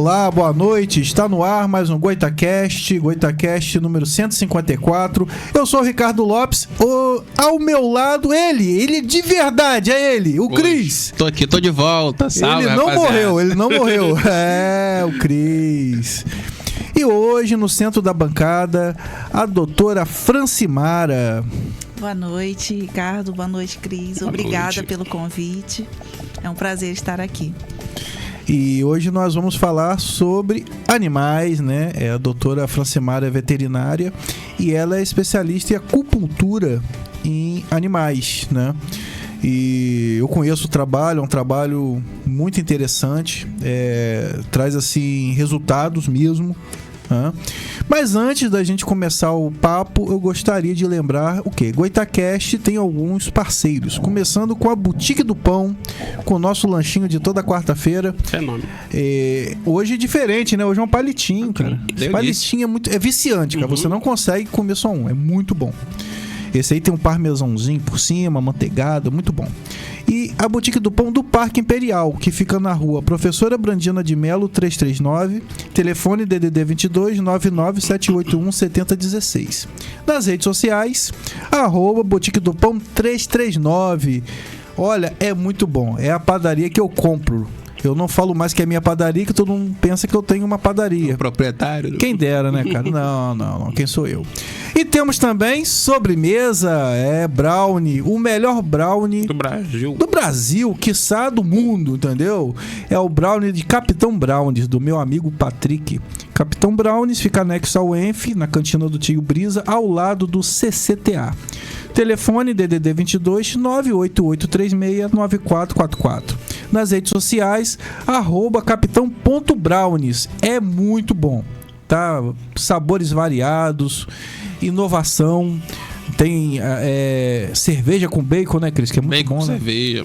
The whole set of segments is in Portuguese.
Olá, boa noite. Está no ar mais um GoitaCast número 154. Eu sou o Ricardo Lopes. Ao meu lado, ele de verdade, é ele, o Cris. Tô aqui, tô de volta. Salve, ele não rapaziada. morreu. É, o Cris. E hoje, no centro da bancada, a doutora Francimara. Boa noite, Ricardo. Boa noite, Cris. Obrigada pelo convite. É um prazer estar aqui. E hoje nós vamos falar sobre animais, né? A doutora Francimara é veterinária e ela é especialista em acupuntura em animais, né? E eu conheço o trabalho, é um trabalho muito interessante, traz assim resultados mesmo. Mas antes da gente começar o papo, eu gostaria de lembrar o quê? GoitaCast tem alguns parceiros, começando com a Boutique do Pão, com o nosso lanchinho de toda quarta-feira. Fenômeno. Hoje é diferente, né? Hoje é um palitinho, cara. Esse palitinho é viciante, cara. Você não consegue comer só um, é muito bom. Esse aí tem um parmesãozinho por cima, manteigada, muito bom. E a Boutique do Pão do Parque Imperial, que fica na rua Professora Brandina de Melo, 339, telefone DDD 22 99781 7016. Nas redes sociais, Boutique do Pão 339. Olha, é muito bom, é a padaria que eu compro. Eu não falo mais que é minha padaria, que todo mundo pensa que eu tenho uma padaria. O proprietário? Quem dera, né, cara? Não. Quem sou eu? E temos também sobremesa, brownie, o melhor brownie do Brasil, quiçá do mundo, entendeu? É o brownie de Capitão Brownies, do meu amigo Patrick. Capitão Brownies fica anexo ao ENF, na cantina do Tio Brisa, ao lado do CCTA. Telefone DDD 22 98836 9444. Nas redes sociais, @capitão.brownies. É muito bom, tá? Sabores variados, inovação. Tem cerveja com bacon, né, Cris? Que é muito bacon bom, com né? cerveja.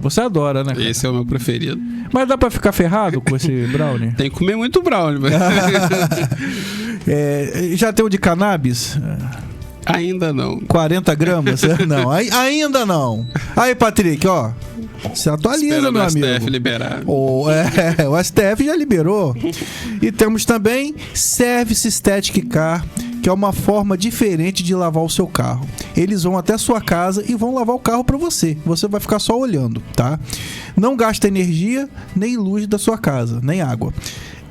Você adora, né, cara? Esse é o meu preferido. Mas dá pra ficar ferrado com esse brownie? Tem que comer muito brownie. Já tem o de cannabis? Ainda não. 40 gramas? Não, ainda não. Aí, Patrick, ó. Se atualiza, esperando meu amigo. O STF liberar. O STF já liberou. E temos também Service Static Car, que é uma forma diferente de lavar o seu carro. Eles vão até a sua casa e vão lavar o carro para você. Você vai ficar só olhando, tá? Não gasta energia, nem luz da sua casa, nem água.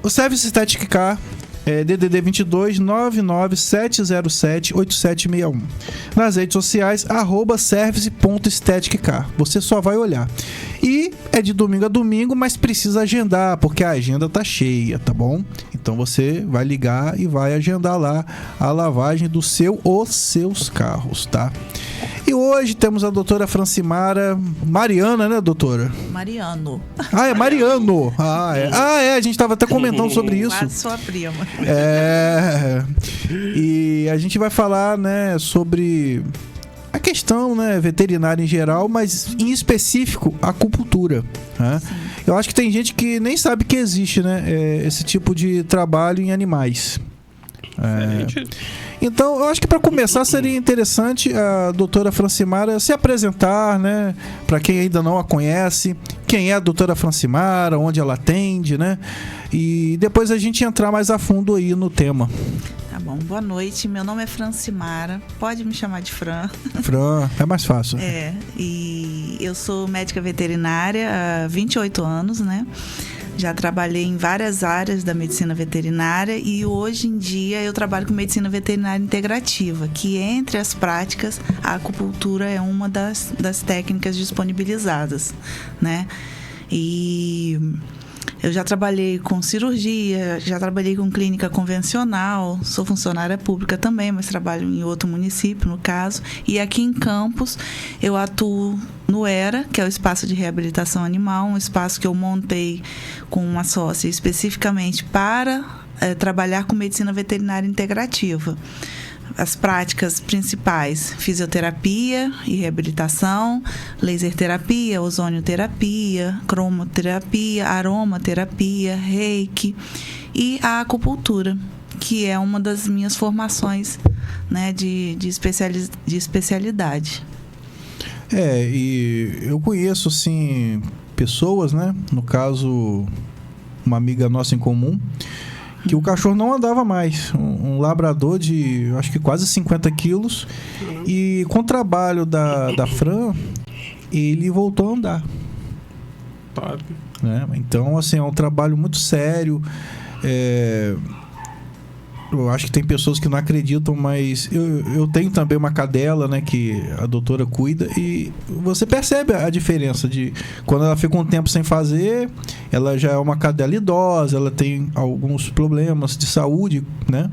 O Service Static Car DDD 22 99707 8761. Nas redes sociais, @service.staticcar. Você só vai olhar. E é de domingo a domingo, mas precisa agendar, porque a agenda tá cheia, tá bom? Então você vai ligar e vai agendar lá a lavagem do os seus carros, tá? E hoje temos a doutora Francimara Mariana, né, doutora? Mariano. É Mariano. A gente tava até comentando sobre isso. Quase sua prima. E a gente vai falar, né, sobre a questão, né, veterinária em geral, mas em específico a acupuntura, né? Eu acho que tem gente que nem sabe que existe, né, esse tipo de trabalho em animais. Então, eu acho que para começar seria interessante a doutora Francimara se apresentar, né? Para quem ainda não a conhece, quem é a doutora Francimara, onde ela atende, né? E depois a gente entrar mais a fundo aí no tema. Tá bom, boa noite. Meu nome é Francimara. Pode me chamar de Fran. Fran, é mais fácil. E eu sou médica veterinária há 28 anos, né? Já trabalhei em várias áreas da medicina veterinária e hoje em dia eu trabalho com medicina veterinária integrativa, que entre as práticas, a acupuntura é uma das técnicas disponibilizadas, né? E eu já trabalhei com cirurgia, já trabalhei com clínica convencional, sou funcionária pública também, mas trabalho em outro município, no caso. E aqui em Campos, eu atuo no ERA, que é o Espaço de Reabilitação Animal, um espaço que eu montei com uma sócia especificamente para trabalhar com medicina veterinária integrativa. As práticas principais: fisioterapia e reabilitação, laser terapia, ozonioterapia, cromoterapia, aromaterapia, reiki e a acupuntura, que é uma das minhas formações, né, de especialidade. E eu conheço, assim, pessoas, né? No caso, uma amiga nossa em comum, que o cachorro não andava mais. Um labrador de, acho que quase 50 quilos. E com o trabalho da Fran, ele voltou a andar. Top. Né? Então, assim, é um trabalho muito sério. Eu acho que tem pessoas que não acreditam, mas eu tenho também uma cadela, né, que a doutora cuida, e você percebe a diferença de quando ela fica um tempo sem fazer, ela já é uma cadela idosa, ela tem alguns problemas de saúde, né?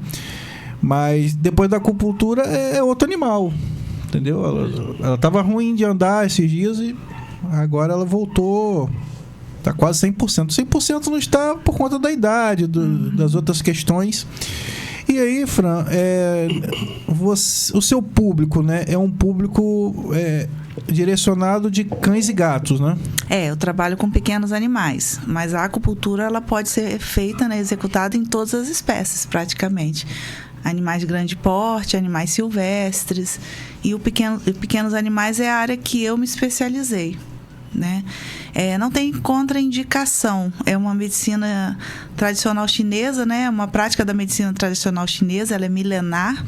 Mas depois da acupuntura é outro animal, entendeu? Ela estava ruim de andar esses dias e agora ela voltou. Está quase 100%. 100% não está por conta da idade, das outras questões. E aí, Fran, o seu público, né, é um público direcionado de cães e gatos, né? Eu trabalho com pequenos animais, mas a acupuntura ela pode ser feita, né, executada em todas as espécies, praticamente. Animais de grande porte, animais silvestres. E pequenos animais é a área que eu me especializei, né? Não tem contraindicação. É uma medicina tradicional chinesa, né? Uma prática da medicina tradicional chinesa, ela é milenar.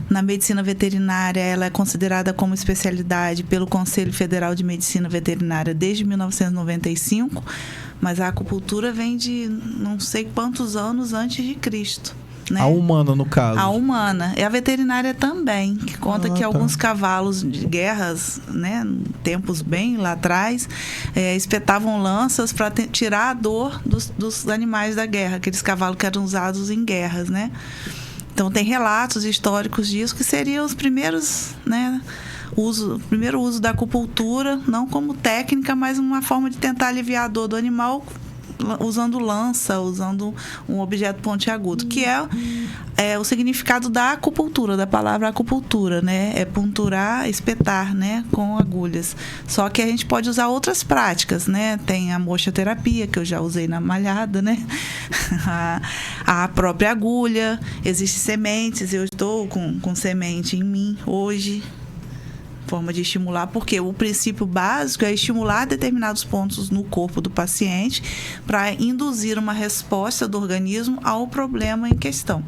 Na medicina veterinária, ela é considerada como especialidade pelo Conselho Federal de Medicina Veterinária desde 1995, mas a acupuntura vem de não sei quantos anos antes de Cristo. Né? A humana, no caso. A humana. E a veterinária também, que conta que alguns cavalos de guerras, né, tempos bem lá atrás, espetavam lanças para tirar a dor dos animais da guerra, aqueles cavalos que eram usados em guerras, né? Então, tem relatos históricos disso, que seriam os primeiros, né, o primeiro uso da acupuntura, não como técnica, mas uma forma de tentar aliviar a dor do animal, usando lança, usando um objeto pontiagudo, que é o significado da acupuntura, da palavra acupuntura, né? É punturar, espetar, né? Com agulhas. Só que a gente pode usar outras práticas, né? Tem a mochoterapia, que eu já usei na malhada, né? A própria agulha, existem sementes, eu estou com semente em mim hoje, forma de estimular, porque o princípio básico é estimular determinados pontos no corpo do paciente para induzir uma resposta do organismo ao problema em questão,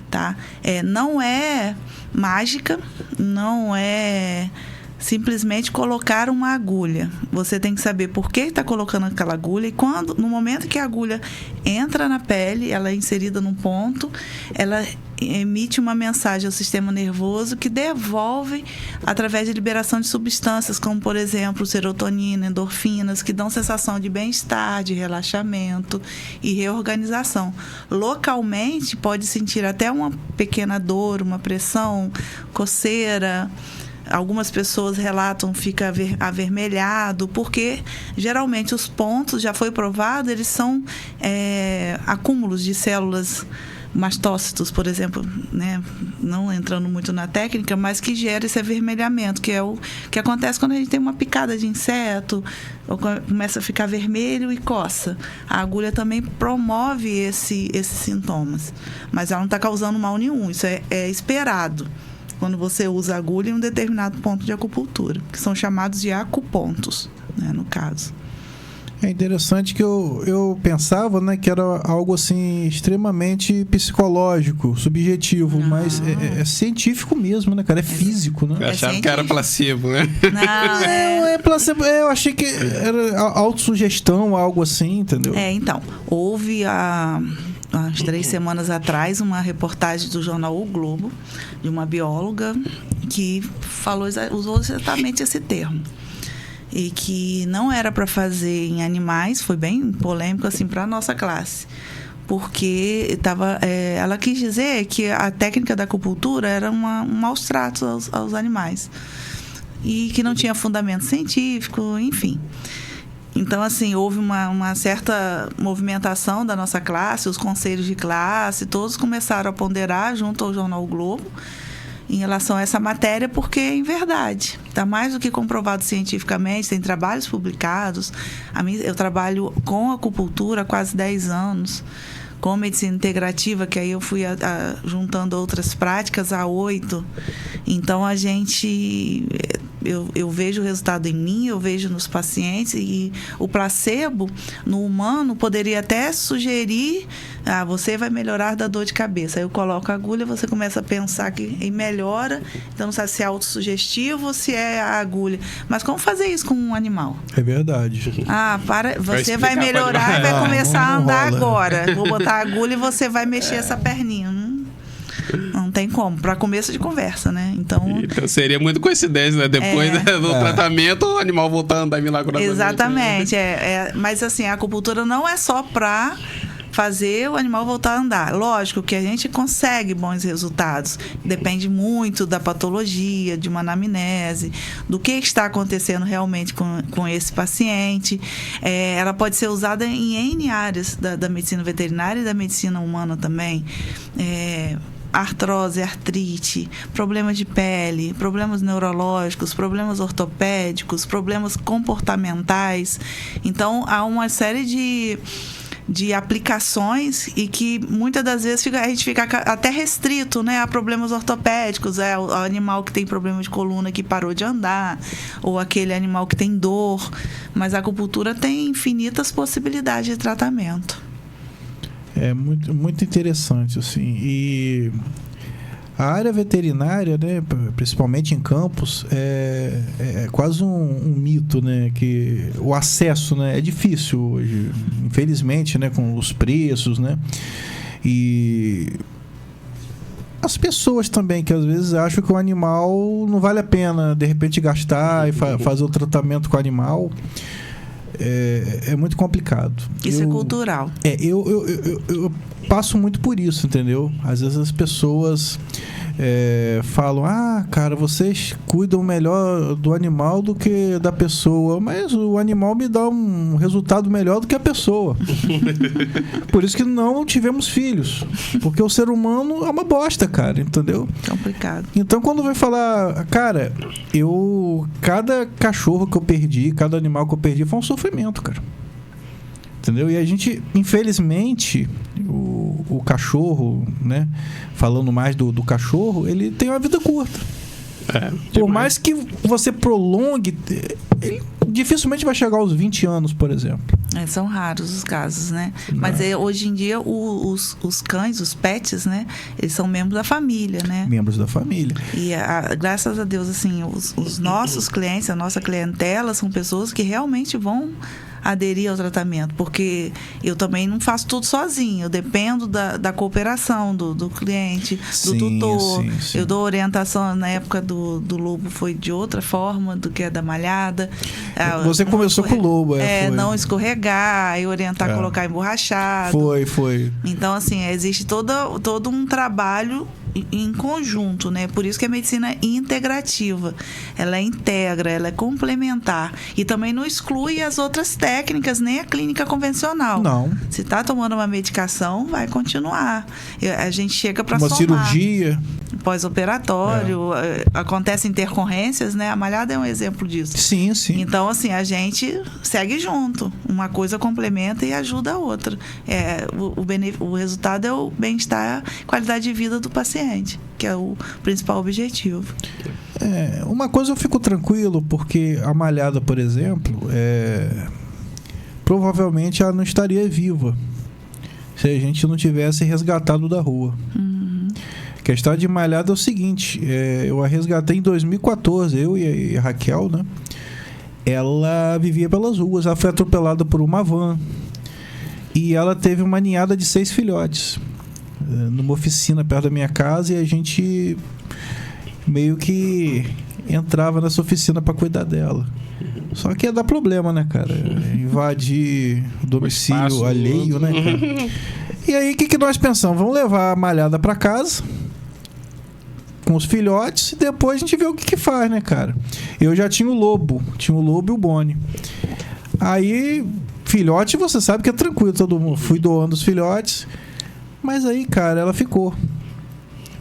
tá? Não é mágica, não é simplesmente colocar uma agulha. Você tem que saber por que está colocando aquela agulha, e no momento que a agulha entra na pele, ela é inserida num ponto, ela emite uma mensagem ao sistema nervoso que devolve através de liberação de substâncias, como, por exemplo, serotonina, endorfinas, que dão sensação de bem-estar, de relaxamento e reorganização. Localmente, pode sentir até uma pequena dor, uma pressão, coceira. Algumas pessoas relatam fica avermelhado, porque geralmente os pontos, já foi provado, eles são acúmulos de células mastócitos, por exemplo, né? Não entrando muito na técnica, mas que gera esse avermelhamento, que é o que acontece quando a gente tem uma picada de inseto, ou começa a ficar vermelho e coça. A agulha também promove esses sintomas, mas ela não está causando mal nenhum, isso é esperado quando você usa a agulha em um determinado ponto de acupuntura, que são chamados de acupontos, né, no caso. É interessante que eu pensava, né, que era algo assim extremamente psicológico, subjetivo, mas é científico mesmo, né, cara? É físico, né? Eu achava que era placebo, né? Não, é placebo. Eu achei que era autossugestão, algo assim, entendeu? Então, houve umas 3 semanas atrás, uma reportagem do jornal O Globo, de uma bióloga que usou exatamente esse termo. E que não era para fazer em animais, foi bem polêmico assim para a nossa classe. Porque ela quis dizer que a técnica da acupuntura era um maus tratos aos animais. E que não tinha fundamento científico, enfim. Então, assim, houve uma certa movimentação da nossa classe, os conselhos de classe, todos começaram a ponderar junto ao jornal o Globo em relação a essa matéria, porque é em verdade. Está mais do que comprovado cientificamente, tem trabalhos publicados. Eu trabalho com acupuntura há quase 10 anos, com medicina integrativa, que aí eu fui juntando outras práticas há 8. Então, a gente eu vejo o resultado em mim, eu vejo nos pacientes, e o placebo no humano poderia até sugerir, você vai melhorar da dor de cabeça. Aí eu coloco a agulha, você começa a pensar que melhora, então não sabe se é autossugestivo ou se é a agulha. Mas como fazer isso com um animal? É verdade. Você vai melhorar e vai começar a andar agora. Vou botar a agulha e você vai mexer essa perninha. Não tem como, para começo de conversa, né? Então seria muito coincidência, né? Depois do tratamento, o animal voltar a andar milagrosamente. Exatamente. Mas assim, a acupuntura não é só para fazer o animal voltar a andar. Lógico que a gente consegue bons resultados. Depende muito da patologia, de uma anamnese, do que está acontecendo realmente com esse paciente. Ela pode ser usada em N áreas da medicina veterinária e da medicina humana também. Artrose, artrite, problemas de pele, problemas neurológicos, problemas ortopédicos, problemas comportamentais. Então, há uma série de aplicações e que muitas das vezes a gente fica até restrito, né, a problemas ortopédicos, o animal que tem problema de coluna que parou de andar, ou aquele animal que tem dor. Mas a acupuntura tem infinitas possibilidades de tratamento. É muito, muito interessante, assim. E a área veterinária, né, principalmente em campos, é quase um mito, né, que o acesso, né, é difícil hoje, infelizmente, né, com os preços, né, e as pessoas também, que às vezes acham que o animal não vale a pena, de repente, gastar e fazer o tratamento com o animal. É muito complicado. Isso é cultural. Eu passo muito por isso, entendeu? Às vezes as pessoas falam, cara, vocês cuidam melhor do animal do que da pessoa, mas o animal me dá um resultado melhor do que a pessoa. Por isso que não tivemos filhos, porque o ser humano é uma bosta, cara, entendeu? Complicado. Então quando vai falar, cara, cada cachorro que eu perdi, cada animal que eu perdi foi um sofrimento, cara. Entendeu? E a gente, infelizmente, o cachorro, né? Falando mais do cachorro, ele tem uma vida curta. Por mais que você prolongue, ele dificilmente vai chegar aos 20 anos, por exemplo. São raros os casos, né? Mas hoje em dia os cães, os pets, né? Eles são membros da família, né? Membros da família. E graças a Deus, assim, os nossos clientes, a nossa clientela são pessoas que realmente vão aderir ao tratamento, porque eu também não faço tudo sozinho, eu dependo da cooperação do cliente, do tutor. Sim. Eu dou orientação. Na época do lobo foi de outra forma do que a da malhada. Você começou com o lobo. Não escorregar, e orientar a colocar emborrachado. Foi. Então, assim, existe todo um trabalho em conjunto, né? Por isso que a medicina é integrativa. Ela integra, ela é complementar. E também não exclui as outras técnicas, nem a clínica convencional. Não. Se está tomando uma medicação, vai continuar. A gente chega para somar. Uma cirurgia. Pós-operatório. Acontecem intercorrências, né? A malhada é um exemplo disso. Sim. Então, assim, a gente segue junto. Uma coisa complementa e ajuda a outra. O resultado é o bem-estar, qualidade de vida do paciente, que é o principal objetivo. Uma coisa eu fico tranquilo, porque a malhada, por exemplo, provavelmente ela não estaria viva se a gente não tivesse resgatado da rua. A questão de malhada é o seguinte, eu a resgatei em 2014, eu e a Raquel, né? Ela vivia pelas ruas, ela foi atropelada por uma van e ela teve uma ninhada de 6 filhotes numa oficina perto da minha casa, e a gente meio que entrava nessa oficina para cuidar dela. Só que ia dar problema, né, cara? Invadir o domicílio alheio, né, cara? E aí, o que nós pensamos? Vamos levar a malhada para casa com os filhotes e depois a gente vê o que faz, né, cara? Eu já tinha o lobo e o Boni. Aí, filhote, você sabe que é tranquilo, todo mundo. Fui doando os filhotes. Mas aí, cara, ela ficou.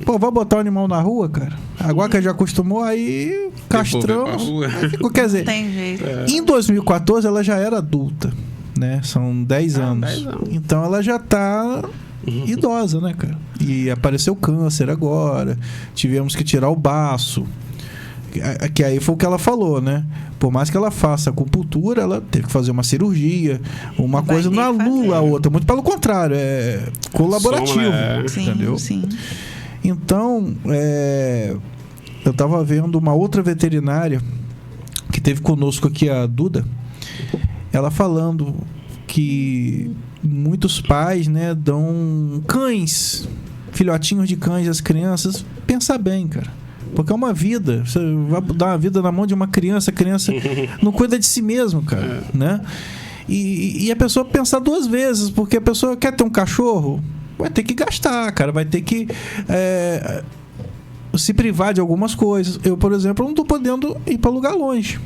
Vai botar o animal na rua, cara? Agora que já acostumou, aí castramos. Ficou, quer dizer, tem jeito. Em 2014 ela já era adulta, né? São 10 anos. 10 anos. Então ela já tá idosa, né, cara? E apareceu câncer agora. Tivemos que tirar o baço. Que aí foi o que ela falou, né? Por mais que ela faça acupuntura, ela teve que fazer uma cirurgia. Uma coisa não anula a outra. Muito pelo contrário, é colaborativo. Entendeu? Sim. Então, eu estava vendo uma outra veterinária que teve conosco aqui, a Duda, ela falando que muitos pais, né, dão cães, filhotinhos de cães às crianças. Pensa bem, cara. Porque é uma vida. Você vai dar uma vida na mão de uma criança, a criança não cuida de si mesmo, cara, né? E a pessoa pensar duas vezes, porque a pessoa quer ter um cachorro, vai ter que gastar, cara, vai ter que se privar de algumas coisas. Eu, por exemplo, não estou podendo ir para lugar longe.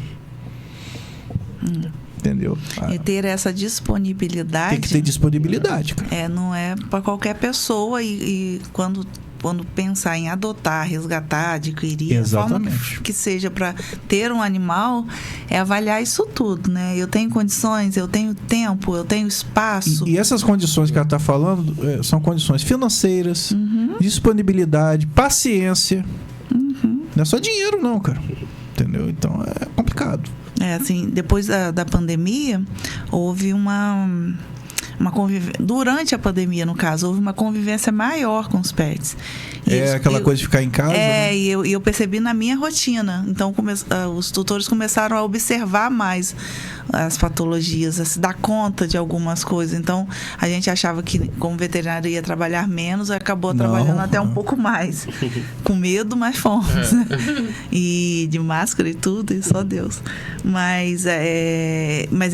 Entendeu? E ter essa disponibilidade. Tem que ter disponibilidade, cara. Não é para qualquer pessoa. E quando pensar em adotar, resgatar, adquirir, exatamente, a forma que seja para ter um animal, é avaliar isso tudo, né? Eu tenho condições, eu tenho tempo, eu tenho espaço. E essas condições que ela está falando são condições financeiras, disponibilidade, paciência. Não é só dinheiro, não, cara. Entendeu? Então é complicado. Assim, depois da pandemia, houve uma convivência. Durante a pandemia, no caso, houve uma convivência maior com os pets. Aquela coisa de ficar em casa. Né? E eu percebi na minha rotina. Então, os tutores começaram a observar mais as patologias, a se dar conta de algumas coisas. Então, a gente achava que, como veterinário, ia trabalhar menos, acabou trabalhando até um pouco mais. Com medo, mas fomos. E de máscara e tudo, e só Deus. Mas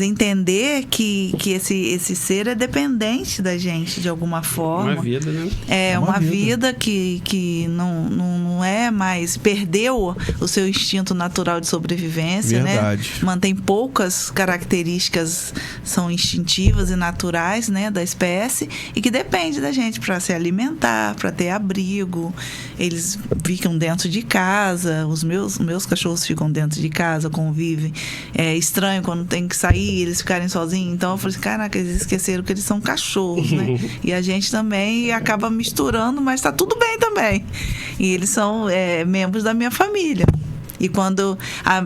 entender que esse ser é dependente da gente, de alguma forma. Uma vida, né? É uma vida que não é mais... Perdeu o seu instinto natural de sobrevivência, verdade, né? Mantém poucas características, são instintivas e naturais, né, da espécie, e que depende da gente para se alimentar, para ter abrigo. Eles ficam dentro de casa, os meus cachorros ficam dentro de casa, convivem. É estranho quando tem que sair, eles ficarem sozinhos. Então eu falei assim, caraca, eles esqueceram que eles são cachorros, né? E a gente também acaba misturando, mas tá tudo bem também. E eles são membros da minha família. E quando,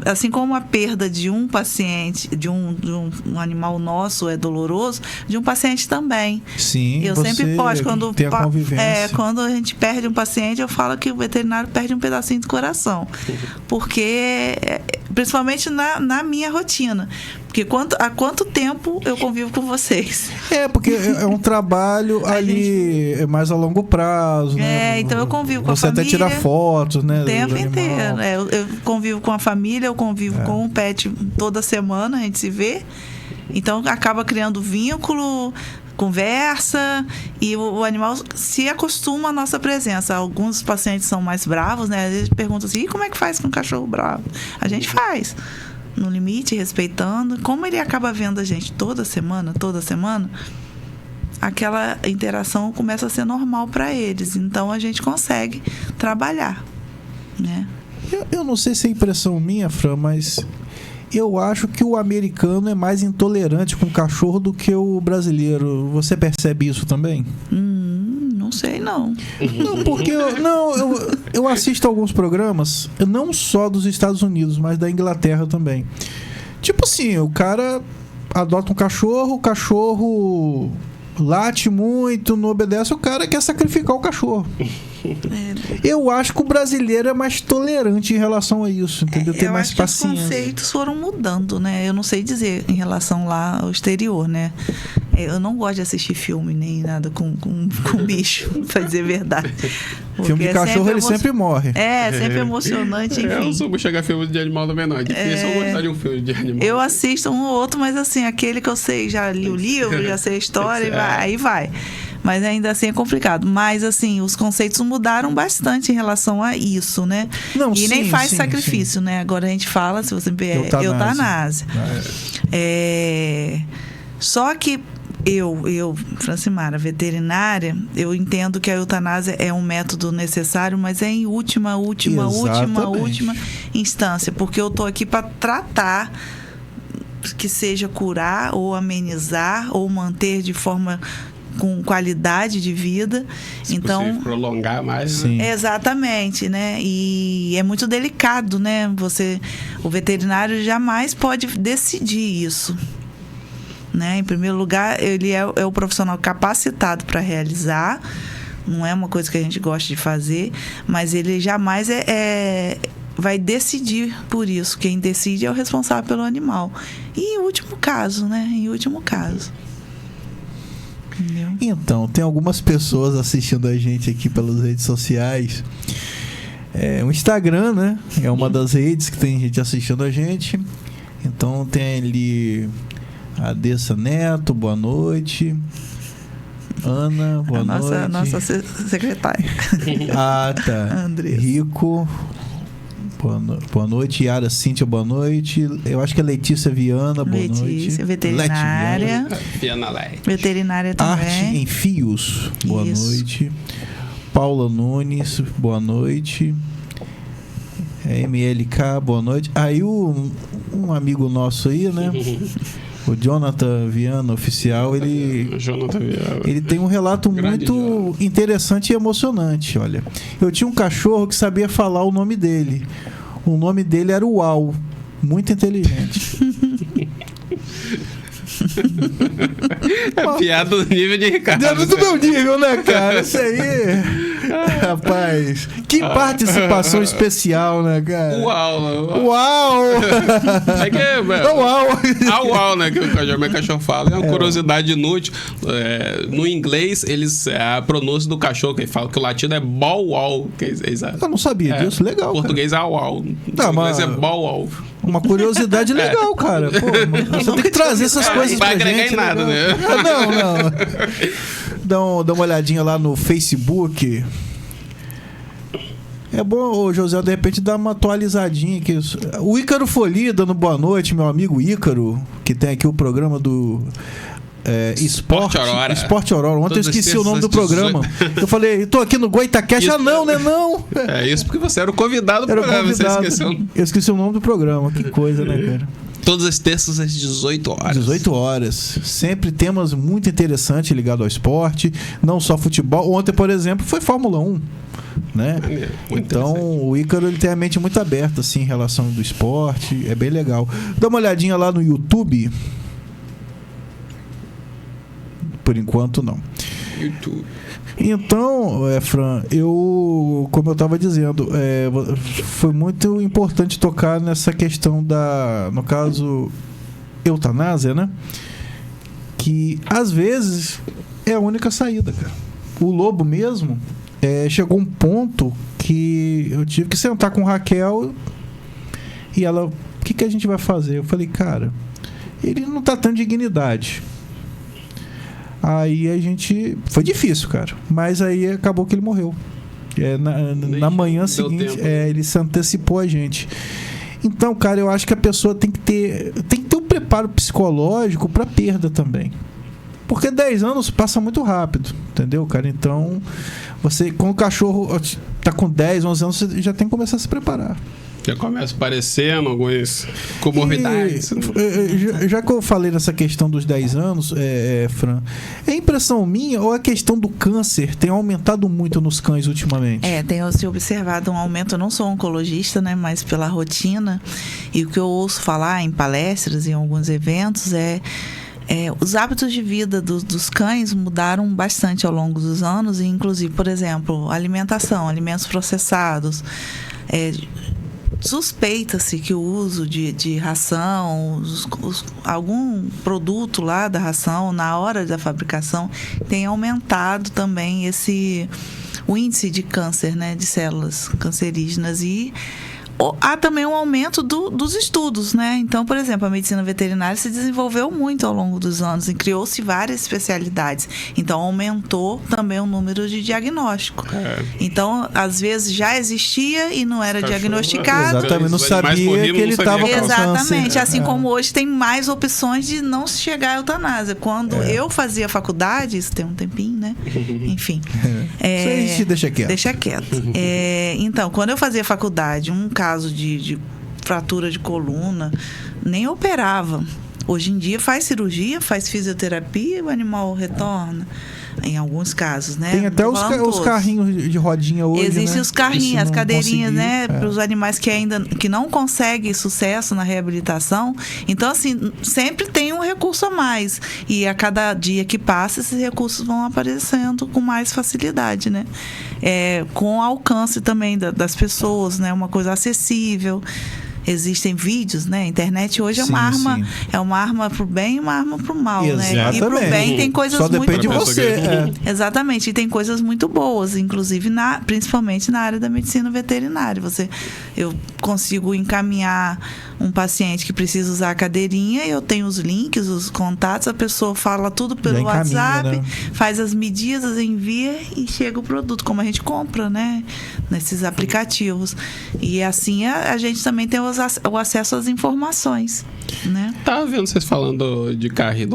assim como a perda de um paciente, de um animal nosso é doloroso, de um paciente também. Sim, eu sempre posso, quando tem a convivência. Quando a gente perde um paciente, eu falo que o veterinário perde um pedacinho do coração. Porque, principalmente na minha rotina. Porque há quanto tempo eu convivo com vocês? Porque é um trabalho ali mais a longo prazo, né? Então eu convivo com a família. Você até tira fotos, né? O tempo inteiro. Eu convivo com a família, eu convivo com o pet toda semana, a gente se vê. Então acaba criando vínculo, conversa, e o animal se acostuma à nossa presença. Alguns pacientes são mais bravos, né? Às vezes perguntam assim, e como é que faz com um cachorro bravo? A gente faz no limite, respeitando. Como ele acaba vendo a gente toda semana, aquela interação começa a ser normal para eles. Então a gente consegue trabalhar, né? Eu não sei se é impressão minha, Fran, mas eu acho que o americano é mais intolerante com o cachorro do que o brasileiro. Você percebe isso também? Não sei, não. Não, porque eu assisto a alguns programas, não só dos Estados Unidos, mas da Inglaterra também. Tipo assim, o cara adota um cachorro, o cachorro late muito, não obedece, o cara quer sacrificar o cachorro. Eu acho que o brasileiro é mais tolerante em relação a isso, entendeu? Tem mais paciência. Os conceitos foram mudando, né? Eu não sei dizer em relação lá ao exterior, né? Eu não gosto de assistir filme nem nada com bicho, pra dizer a verdade. Filme de cachorro, ele sempre morre. Sempre emocionante, enfim. Eu não sou chegar a filme de animal também, não. É difícil eu gostar de um filme de animal. Eu assisto um ou outro, mas assim, aquele que eu sei, já li o livro, já sei a história, aí vai. Mas ainda assim é complicado. Mas, assim, os conceitos mudaram bastante em relação a isso, né? Não, e nem faz sacrifício, né? Agora a gente fala, se você eutanásia. Só que eu, Francimara, veterinária, eu entendo que a eutanásia é um método necessário, mas é em última instância. Porque eu tô aqui para tratar, que seja curar ou amenizar ou manter de forma com qualidade de vida. Se então possível, prolongar mais. Sim. Né? Exatamente, né? E é muito delicado, né? O veterinário jamais pode decidir isso. Né? Em primeiro lugar, ele é o profissional capacitado para realizar. Não é uma coisa que a gente gosta de fazer, mas ele jamais vai decidir por isso. Quem decide é o responsável pelo animal. E em último caso, né? Em último caso. Entendeu? Então, tem algumas pessoas assistindo a gente aqui pelas redes sociais. O Instagram, né? É uma das redes que tem gente assistindo a gente. Então tem ali a Dessa Neto, boa noite. Ana, boa noite. Nossa secretária. Ah, tá. Andressa. Rico, boa noite. Yara Cíntia, boa noite. Eu acho que é Letícia Viana, boa noite. Letícia, veterinária. Viana Lete. Veterinária também. Arte em Fios, boa noite. Paula Nunes, boa noite. MLK, boa noite. Aí um amigo nosso aí, né? O Jonathan Viana, oficial, ele tem um relato muito interessante e emocionante, olha. Eu tinha um cachorro que sabia falar o nome dele. O nome dele era Uau. Muito inteligente. É piada do nível de Ricardo. Dentro do meu nível, né, cara? Isso aí... Rapaz, que participação especial, né, cara? Uau! Uau! É que é uau, né? Que o meu cachorro fala. É uma curiosidade inútil. No inglês, a pronúncia do cachorro, que ele fala que o latido é bow-wow. Eu não sabia disso, legal. Em português é uau. Em inglês é bow-wow. Uma curiosidade legal, cara. Pô, você tem que trazer essas coisas pra gente. Não vai agregar em nada, né? Não. Dá uma olhadinha lá no Facebook. É bom, José, de repente dar uma atualizadinha aqui. O Ícaro Folia dando boa noite, meu amigo Ícaro, que tem aqui o programa do Esporte Aurora. Ontem eu esqueci o nome do programa. Eu falei, tô aqui no Goitacast. Não, né? Não. É isso porque você era o convidado do programa. Você esqueceu. Eu esqueci o nome do programa. Que coisa, né, cara? Todas as terças às 18 horas. 18 horas. Sempre temas muito interessantes ligados ao esporte, não só futebol. Ontem, por exemplo, foi Fórmula 1. Né? Então o Ícaro ele tem a mente muito aberta assim, em relação do esporte. É bem legal. Dá uma olhadinha lá no YouTube. Por enquanto não. YouTube. Então, Fran, como eu estava dizendo, foi muito importante tocar nessa questão no caso, eutanásia, né? Que às vezes é a única saída, cara. O Lobo mesmo chegou um ponto que eu tive que sentar com Raquel e ela, o que a gente vai fazer? Eu falei, cara, ele não tá tendo dignidade. Aí a gente... Foi difícil, cara. Mas aí acabou que ele morreu. Na manhã seguinte, ele se antecipou a gente. Então, cara, eu acho que a pessoa tem que ter um preparo psicológico pra perda também. Porque 10 anos passa muito rápido, entendeu, cara? Então, você, quando o cachorro tá com 10, 11 anos, você já tem que começar a se preparar. Já começa aparecendo algumas comorbidades. Já que eu falei nessa questão dos 10 anos, Fran, é impressão minha ou a questão do câncer tem aumentado muito nos cães ultimamente? Tem se observado um aumento. Eu não sou oncologista, né, mas pela rotina, e o que eu ouço falar em palestras e em alguns eventos os hábitos de vida dos cães mudaram bastante ao longo dos anos, e inclusive, por exemplo, alimentação, alimentos processados. Suspeita-se que o uso de ração, algum produto lá da ração, na hora da fabricação, tem aumentado também o índice de câncer, né, de células cancerígenas. E há também um aumento dos estudos, né? Então, por exemplo, a medicina veterinária se desenvolveu muito ao longo dos anos e criou-se várias especialidades. Então, aumentou também o número de diagnóstico. Então, às vezes já existia e não era diagnosticado. Exatamente, não sabia que ele estava com câncer. Exatamente, assim como hoje tem mais opções de não se chegar à eutanásia. Quando eu fazia faculdade, isso tem um tempinho, né? Enfim. Isso aí a gente deixa quieto. Deixa quieto. Então, quando eu fazia faculdade, um caso de fratura de coluna, nem operava. Hoje em dia faz cirurgia, faz fisioterapia e o animal retorna. em alguns casos, né? Tem até os carrinhos de rodinha hoje, Existem, né? Os carrinhos, as cadeirinhas, né? É. Para os animais que não conseguem sucesso na reabilitação. Então, assim, sempre tem um recurso a mais. E a cada dia que passa, esses recursos vão aparecendo com mais facilidade, né? Com alcance também das pessoas, né? Uma coisa acessível. Existem vídeos, né? A internet hoje é uma arma pro bem e uma arma pro mal, exatamente, né? E pro bem tem coisas muito boas. Só depende de você. Exatamente, e tem coisas muito boas, inclusive principalmente na área da medicina veterinária. Eu consigo encaminhar um paciente que precisa usar a cadeirinha, eu tenho os links, os contatos, a pessoa fala tudo pelo WhatsApp, né? Faz as medidas, envia e chega o produto, como a gente compra, né? Nesses aplicativos. E assim a gente também tem o acesso às informações, né? Tava vendo vocês falando do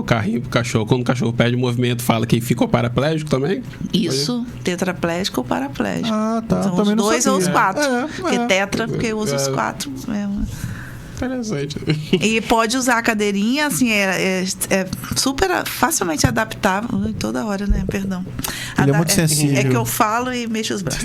carrinho pro cachorro. Quando o cachorro perde movimento, fala que ficou paraplégico também? Isso, tetraplégico ou paraplégico. Ah, tá. São também os dois ou os quatro. Porque tetra, porque usa os quatro mesmo. Interessante. E pode usar a cadeirinha, assim, é super facilmente adaptável. Toda hora, né? Perdão. Ele é muito sensível. É que eu falo e mexo os braços.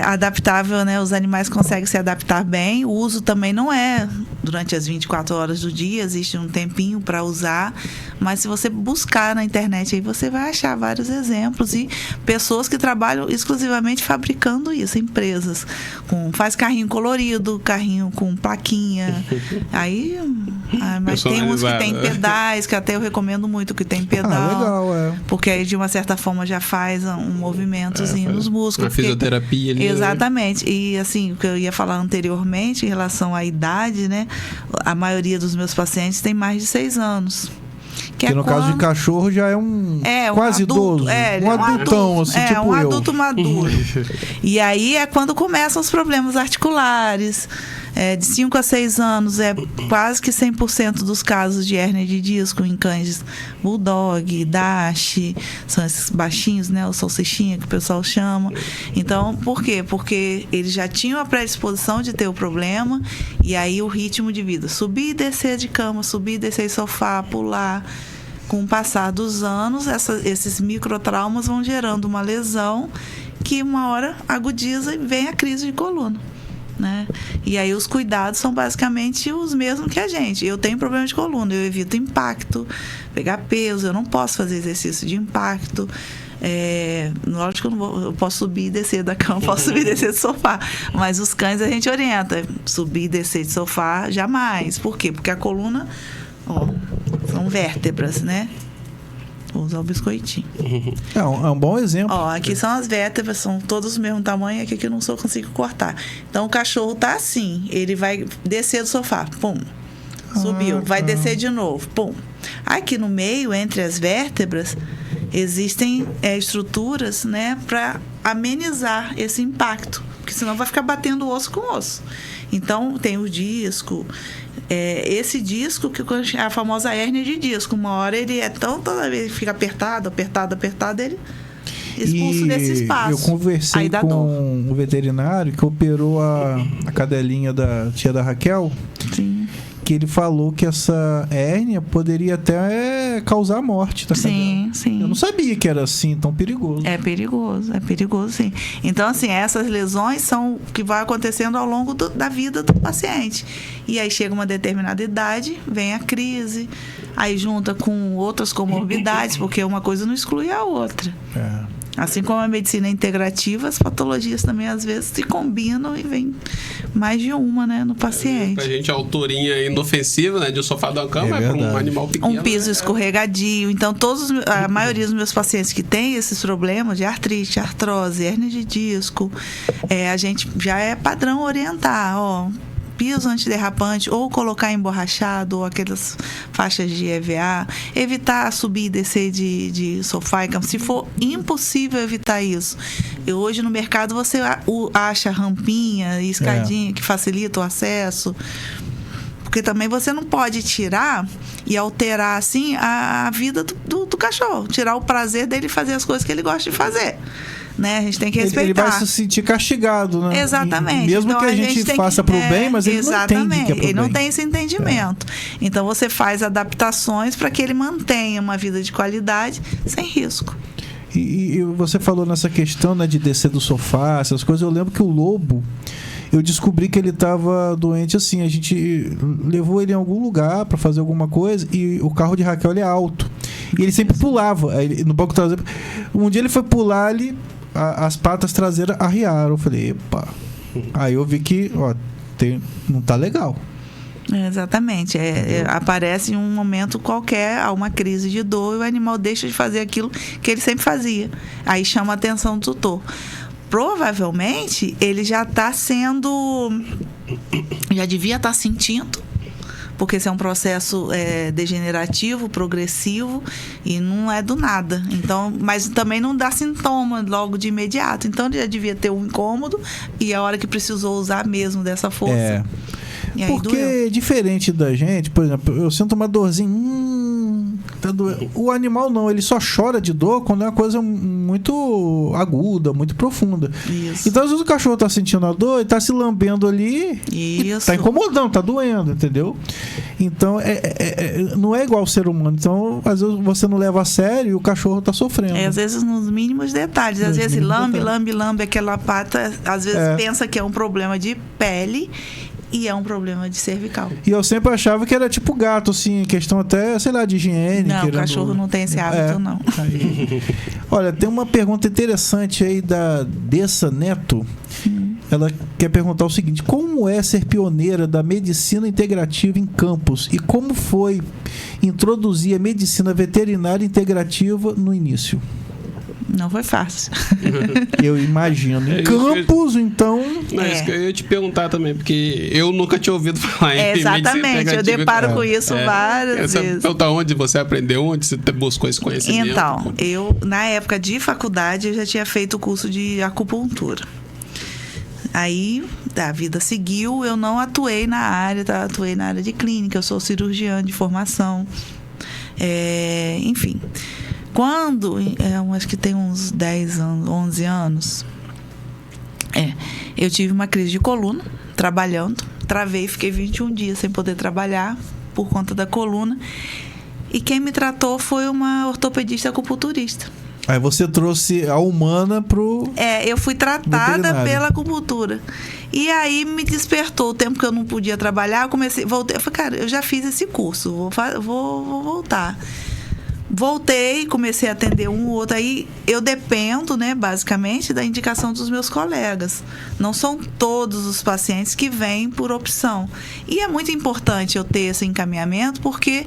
Adaptável, né? Os animais conseguem se adaptar bem. O uso também não é durante as 24 horas do dia, existe um tempinho para usar. Mas se você buscar na internet, aí você vai achar vários exemplos e pessoas que trabalham exclusivamente fabricando isso, empresas. Faz carrinho colorido, carrinho com plaquinha. Mas tem uns que tem pedais, que até eu recomendo muito que tem pedal. Legal, porque aí de uma certa forma já faz um movimentozinho nos músculos. A fisioterapia ali. Exatamente. E assim, o que eu ia falar anteriormente em relação à idade, né? A maioria dos meus pacientes tem mais de 6 anos. Que no caso de cachorro já é quase adulto, idoso. Um adultão, assim, tipo um adulto maduro. E aí é quando começam os problemas articulares. De 5 a 6 anos quase que 100% dos casos de hérnia de disco em cães bulldog, dash, são esses baixinhos, né, o salsichinha que o pessoal chama. Então, por quê? Porque eles já tinham a predisposição de ter o problema e aí o ritmo de vida, subir e descer de cama, subir e descer de sofá, pular. Com o passar dos anos, esses microtraumas vão gerando uma lesão que uma hora agudiza e vem a crise de coluna. Né? E aí os cuidados são basicamente os mesmos que a gente. Eu tenho problema de coluna, eu evito impacto, pegar peso, eu não posso fazer exercício de impacto. Lógico que eu posso subir e descer da cama, posso subir e descer do sofá, mas os cães a gente orienta, subir e descer de sofá jamais. Por quê? Porque a coluna são vértebras, né? Vou usar o biscoitinho. É um bom exemplo. Aqui são as vértebras, são todos do mesmo tamanho, aqui que eu não consigo cortar. Então o cachorro tá assim, ele vai descer do sofá, pum, subiu, vai descer de novo, pum. Aqui no meio, entre as vértebras, existem estruturas, né, para amenizar esse impacto, porque senão vai ficar batendo osso com osso. Então tem o disco. Esse disco, que é a famosa hérnia de disco, uma hora ele toda vez fica apertado, ele expulso desse espaço. Eu conversei com um veterinário que operou a cadelinha da tia da Raquel. Sim. Que ele falou que essa hérnia poderia até causar morte da cadela. Sim. Eu não sabia que era assim, tão perigoso. É perigoso sim. Então, assim, essas lesões são o que vai acontecendo ao longo da vida do paciente. E aí chega uma determinada idade, vem a crise, aí junta com outras comorbidades, porque uma coisa não exclui a outra. Assim como a medicina integrativa, as patologias também às vezes se combinam e vem mais de uma, né, no paciente. Pra gente, a alturinha inofensiva, né, de um sofá da cama é para um animal pequeno. Um piso escorregadio. Então, a maioria dos meus pacientes que têm esses problemas de artrite, artrose, hérnia de disco, a gente já é padrão orientar, piso antiderrapante, ou colocar emborrachado, ou aquelas faixas de EVA, evitar subir e descer de sofá e cama. Se for impossível evitar isso, hoje no mercado você acha rampinha e escadinha que facilita o acesso, porque também você não pode tirar e alterar assim a vida do cachorro, tirar o prazer dele fazer as coisas que ele gosta de fazer. Né? A gente tem que respeitar. Ele vai se sentir castigado, né? Exatamente. Mesmo então, que a gente faça pro bem, mas ele não entende que é pro ele não tem esse entendimento. Então você faz adaptações para que ele mantenha uma vida de qualidade sem risco. E você falou nessa questão, né, de descer do sofá, essas coisas. Eu lembro que o Lobo, eu descobri que ele estava doente assim. A gente levou ele em algum lugar para fazer alguma coisa e o carro de Raquel ele é alto. E ele sempre pulava. Aí, no banco traseiro. Um dia ele foi pular, as patas traseiras arriaram. Eu falei, epa. Aí eu vi que, ó, não tá legal. Exatamente. Aparece em um momento qualquer, há uma crise de dor e o animal deixa de fazer aquilo que ele sempre fazia. Aí chama a atenção do tutor. Provavelmente ele já está já devia estar sentindo, porque esse é um processo degenerativo, progressivo e não é do nada. Então, mas também não dá sintoma logo de imediato. Então ele já devia ter um incômodo e a hora que precisou usar mesmo dessa força. Porque doeu. Diferente da gente, por exemplo, eu sinto uma dorzinha, tá doendo. O animal não, ele só chora de dor quando é uma coisa muito aguda, muito profunda. Isso. Então, às vezes o cachorro tá sentindo a dor e tá se lambendo ali. Isso. Tá incomodando, tá doendo, entendeu? Então, não é igual ao ser humano. Então, às vezes você não leva a sério e o cachorro tá sofrendo. Às vezes nos mínimos detalhes. Às vezes lambe aquela pata, às vezes pensa que é um problema de pele. E é um problema de cervical. E eu sempre achava que era tipo gato, assim, questão até, sei lá, de higiene. Não, o cachorro não tem esse hábito, não. Olha, tem uma pergunta interessante aí da Dessa Neto. Ela quer perguntar o seguinte: como é ser pioneira da medicina integrativa em Campos? E como foi introduzir a medicina veterinária integrativa no início? Não foi fácil. Eu imagino. Em Campos, então... Isso que eu ia te perguntar também, porque eu nunca tinha ouvido falar em medicina integrativa. Eu deparo com isso várias vezes. Perguntar onde você aprendeu, onde você buscou esse conhecimento. Então, eu, na época de faculdade, eu já tinha feito o curso de acupuntura. Aí, a vida seguiu, eu não atuei na área, atuei na área de clínica, eu sou cirurgiã de formação. Enfim... Quando, acho que tem uns 10 anos, 11 anos, eu tive uma crise de coluna, trabalhando, travei, fiquei 21 dias sem poder trabalhar por conta da coluna. E quem me tratou foi uma ortopedista acupunturista. Aí você trouxe a humana pro... eu fui tratada pela acupuntura. E aí me despertou o tempo que eu não podia trabalhar, voltei, eu falei, cara, eu já fiz esse curso, vou voltar. Voltei, comecei a atender um ou outro. Aí eu dependo, né, basicamente, da indicação dos meus colegas. Não são todos os pacientes que vêm por opção. E é muito importante eu ter esse encaminhamento, porque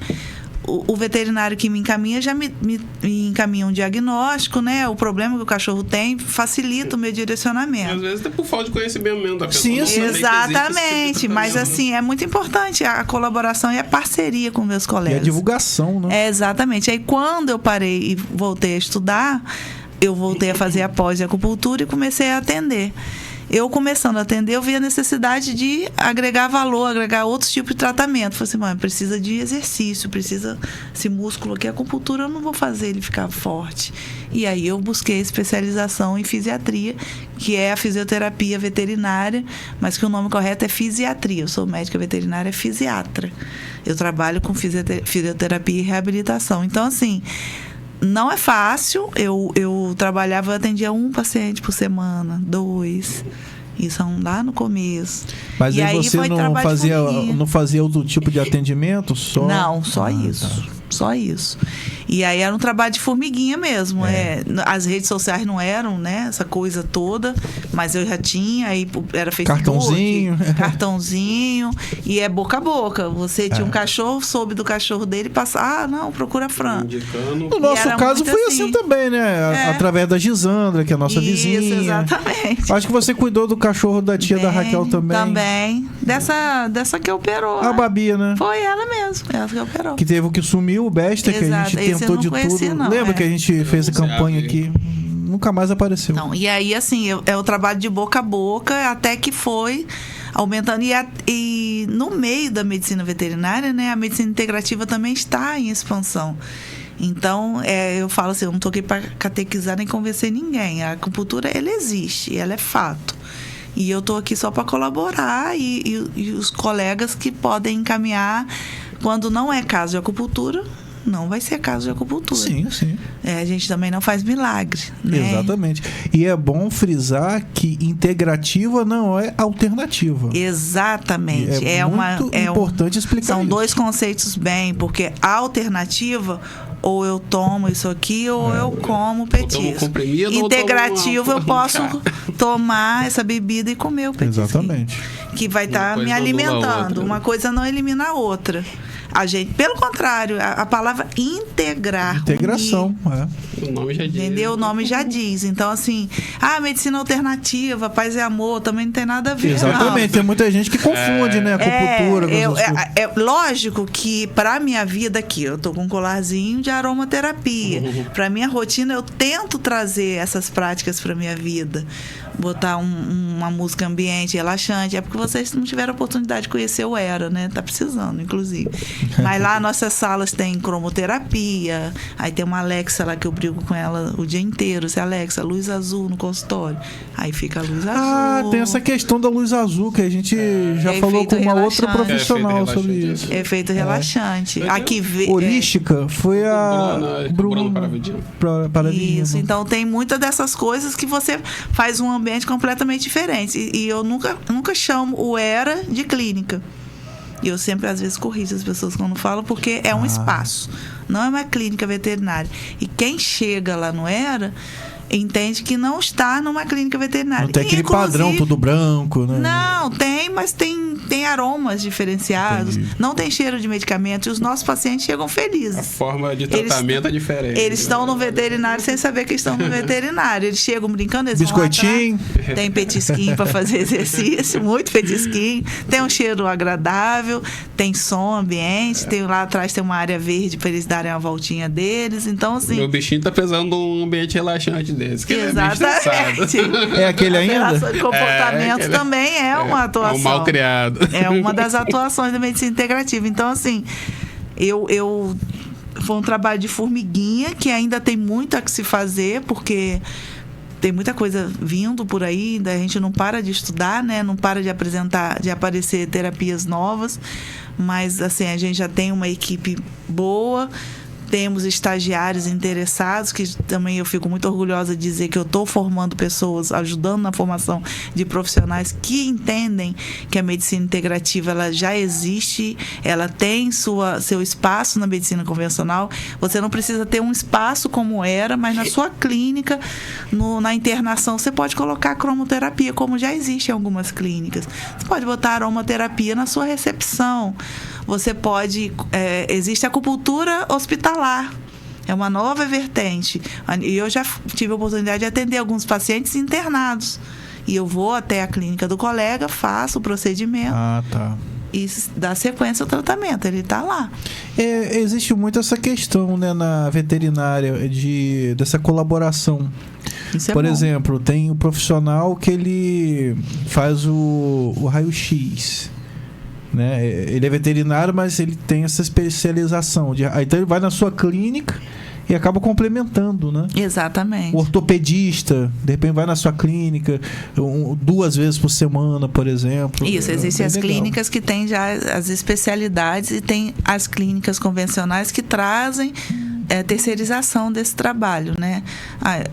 o veterinário que me encaminha já me encaminha um diagnóstico, né? O problema que o cachorro tem facilita o meu direcionamento. E às vezes até por falta de conhecimento mesmo da pessoa. Sim. Exatamente. Tipo mas assim, é muito importante a colaboração e a parceria com meus colegas. E a divulgação, né? Exatamente. Aí quando eu parei e voltei a estudar, eu voltei a fazer a pós de acupuntura e comecei a atender. Eu começando a atender, eu vi a necessidade de agregar valor, agregar outros tipos de tratamento. Falei assim, mãe, precisa de exercício, precisa esse músculo aqui, a acupuntura eu não vou fazer ele ficar forte. E aí eu busquei especialização em fisiatria, que é a fisioterapia veterinária, mas que o nome correto é fisiatria. Eu sou médica veterinária fisiatra. Eu trabalho com fisioterapia e reabilitação. Então, assim... Não é fácil, eu trabalhava, eu atendia 1 paciente por semana, 2, isso lá no começo. Mas aí você não fazia outro tipo de atendimento? Não, só isso. Só isso. E aí era um trabalho de formiguinha mesmo. As redes sociais não eram, né? Essa coisa toda. Mas eu já tinha, aí era Facebook. Cartãozinho. E é boca a boca. Você tinha um cachorro, soube do cachorro dele, passa, não, procura a Fran. Indicando. No nosso caso foi assim também, né? Através da Gisandra, que é a nossa vizinha. Isso, exatamente. Acho que você cuidou do cachorro da tia da Raquel também. Também. Dessa que operou. A Babi, né? Foi ela mesmo, ela que operou. Que teve o que sumiu, o Besta, que a gente tentou de tudo. Não, lembra que a gente fez a campanha aqui? Nunca mais apareceu. Não, e aí, assim, é o trabalho de boca a boca, até que foi aumentando. E no meio da medicina veterinária, né, a medicina integrativa também está em expansão. Então, eu falo assim, eu não estou aqui para catequizar nem convencer ninguém. A acupuntura, ela existe, ela é fato. E eu estou aqui só para colaborar e os colegas que podem encaminhar, quando não é caso de acupuntura, não vai ser caso de acupuntura. Sim, sim. A gente também não faz milagre, né? Exatamente. E é bom frisar que integrativa não é alternativa. Exatamente. É muito importante explicar São isso. 2 conceitos bem, porque a alternativa, ou eu tomo isso aqui, ou eu como petisco. Integrativo, eu posso tomar essa bebida e comer o petisco. Exatamente. Que vai estar me alimentando. Uma coisa não elimina a outra. A gente, pelo contrário, a palavra integrar. Integração, O nome já diz. Entendeu? O nome já diz. Então, assim, medicina alternativa, paz e amor, também não tem nada a ver. Exatamente. Não. Tem muita gente que confunde, né? Acupuntura. É lógico que pra minha vida aqui, eu tô com um colarzinho de aromaterapia. Pra minha rotina, eu tento trazer essas práticas pra minha vida. Botar uma música ambiente, relaxante. É porque vocês não tiveram oportunidade de conhecer o Era, né? Tá precisando, inclusive. Mas lá nossas salas tem cromoterapia, aí tem uma Alexa lá que eu brigo com ela o dia inteiro. Se Alexa, luz azul no consultório. Aí fica a luz azul. Tem essa questão da luz azul que a gente já falou com uma outra profissional sobre isso. Efeito relaxante. Aqui holística foi a Bruno Paradigma. Isso, então tem muitas dessas coisas que você faz um ambiente completamente diferente. E eu nunca chamo o Era de clínica. E eu sempre, às vezes, corrijo as pessoas quando falam, porque é um espaço, não é uma clínica veterinária. E quem chega lá no Era entende que não está numa clínica veterinária. Não tem aquele padrão tudo branco, né? Não, tem, mas tem aromas diferenciados. Entendi. Não tem cheiro de medicamento. E os nossos pacientes chegam felizes. A forma de tratamento é diferente. Eles estão no veterinário sem saber que estão no veterinário. Eles chegam brincando, eles biscoitinho. Vão lá, tem petisquinho para fazer exercício, muito petisquinho. Tem um cheiro agradável, tem som ambiente, tem lá atrás tem uma área verde para eles darem uma voltinha deles. Então, assim... Meu bichinho tá precisando de um ambiente relaxante desse, que exatamente. É aquele ainda? A alteração de comportamento também é uma atuação. É um mal criado. É uma das atuações da medicina integrativa. Então, assim, foi um trabalho de formiguinha que ainda tem muito a que se fazer, porque tem muita coisa vindo por aí, a gente não para de estudar, né? Não para de aparecer terapias novas, mas assim, a gente já tem uma equipe boa. Temos estagiários interessados, que também eu fico muito orgulhosa de dizer que eu estou formando pessoas, ajudando na formação de profissionais que entendem que a medicina integrativa ela já existe, ela tem seu espaço na medicina convencional. Você não precisa ter um espaço como Era, mas na sua clínica, na internação, você pode colocar cromoterapia, como já existe em algumas clínicas. Você pode botar aromaterapia na sua recepção. Você pode... existe acupuntura hospitalar. É uma nova vertente. E eu já tive a oportunidade de atender alguns pacientes internados. E eu vou até a clínica do colega, faço o procedimento. Tá. E dá sequência ao tratamento. Ele está lá. Existe muito essa questão, né, na veterinária dessa colaboração. Por exemplo, tem o profissional que ele faz o raio-x. Né? Ele é veterinário, mas ele tem essa especialização. Então ele vai na sua clínica e acaba complementando, né? Exatamente. O ortopedista, de repente, vai na sua clínica 2 vezes por semana, por exemplo. Isso, existem as clínicas que têm já as especialidades e tem as clínicas convencionais que trazem terceirização desse trabalho, né?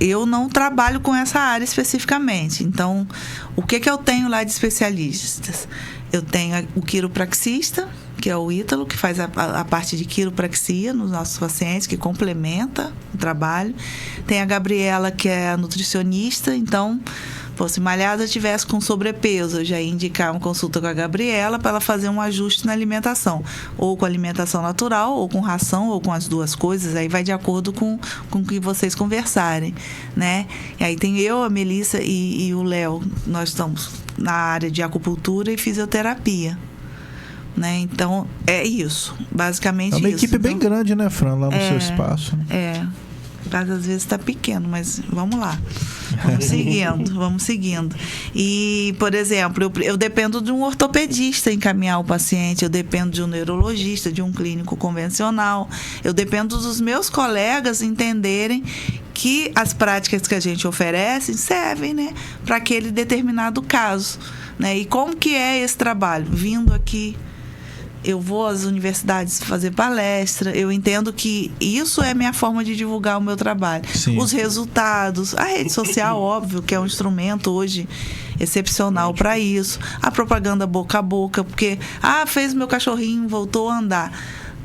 Eu não trabalho com essa área especificamente. Então, o que eu tenho lá de especialistas? Eu tenho o quiropraxista, que é o Ítalo, que faz a parte de quiropraxia nos nossos pacientes, que complementa o trabalho. Tem a Gabriela, que é a nutricionista. Então, se Malhada tivesse com sobrepeso, eu já ia indicar uma consulta com a Gabriela para ela fazer um ajuste na alimentação. Ou com alimentação natural, ou com ração, ou com as duas coisas. Aí vai de acordo com o que vocês conversarem, né? E aí tem eu, a Melissa e o Léo. Nós estamos na área de acupuntura e fisioterapia. Né? Então, é isso. Basicamente isso. É uma equipe bem grande, né, Fran? Lá no seu espaço. Às vezes está pequeno, mas vamos lá. Vamos seguindo. E, por exemplo, eu dependo de um ortopedista encaminhar o paciente, eu dependo de um neurologista, de um clínico convencional, eu dependo dos meus colegas entenderem que as práticas que a gente oferece servem, né, para aquele determinado caso. Né? E como que é esse trabalho? Vindo aqui eu vou às universidades fazer palestra, eu entendo que isso é minha forma de divulgar o meu trabalho. Sim. Os resultados, a rede social, óbvio, que é um instrumento hoje excepcional para isso. A propaganda boca a boca, porque, fez meu cachorrinho, voltou a andar.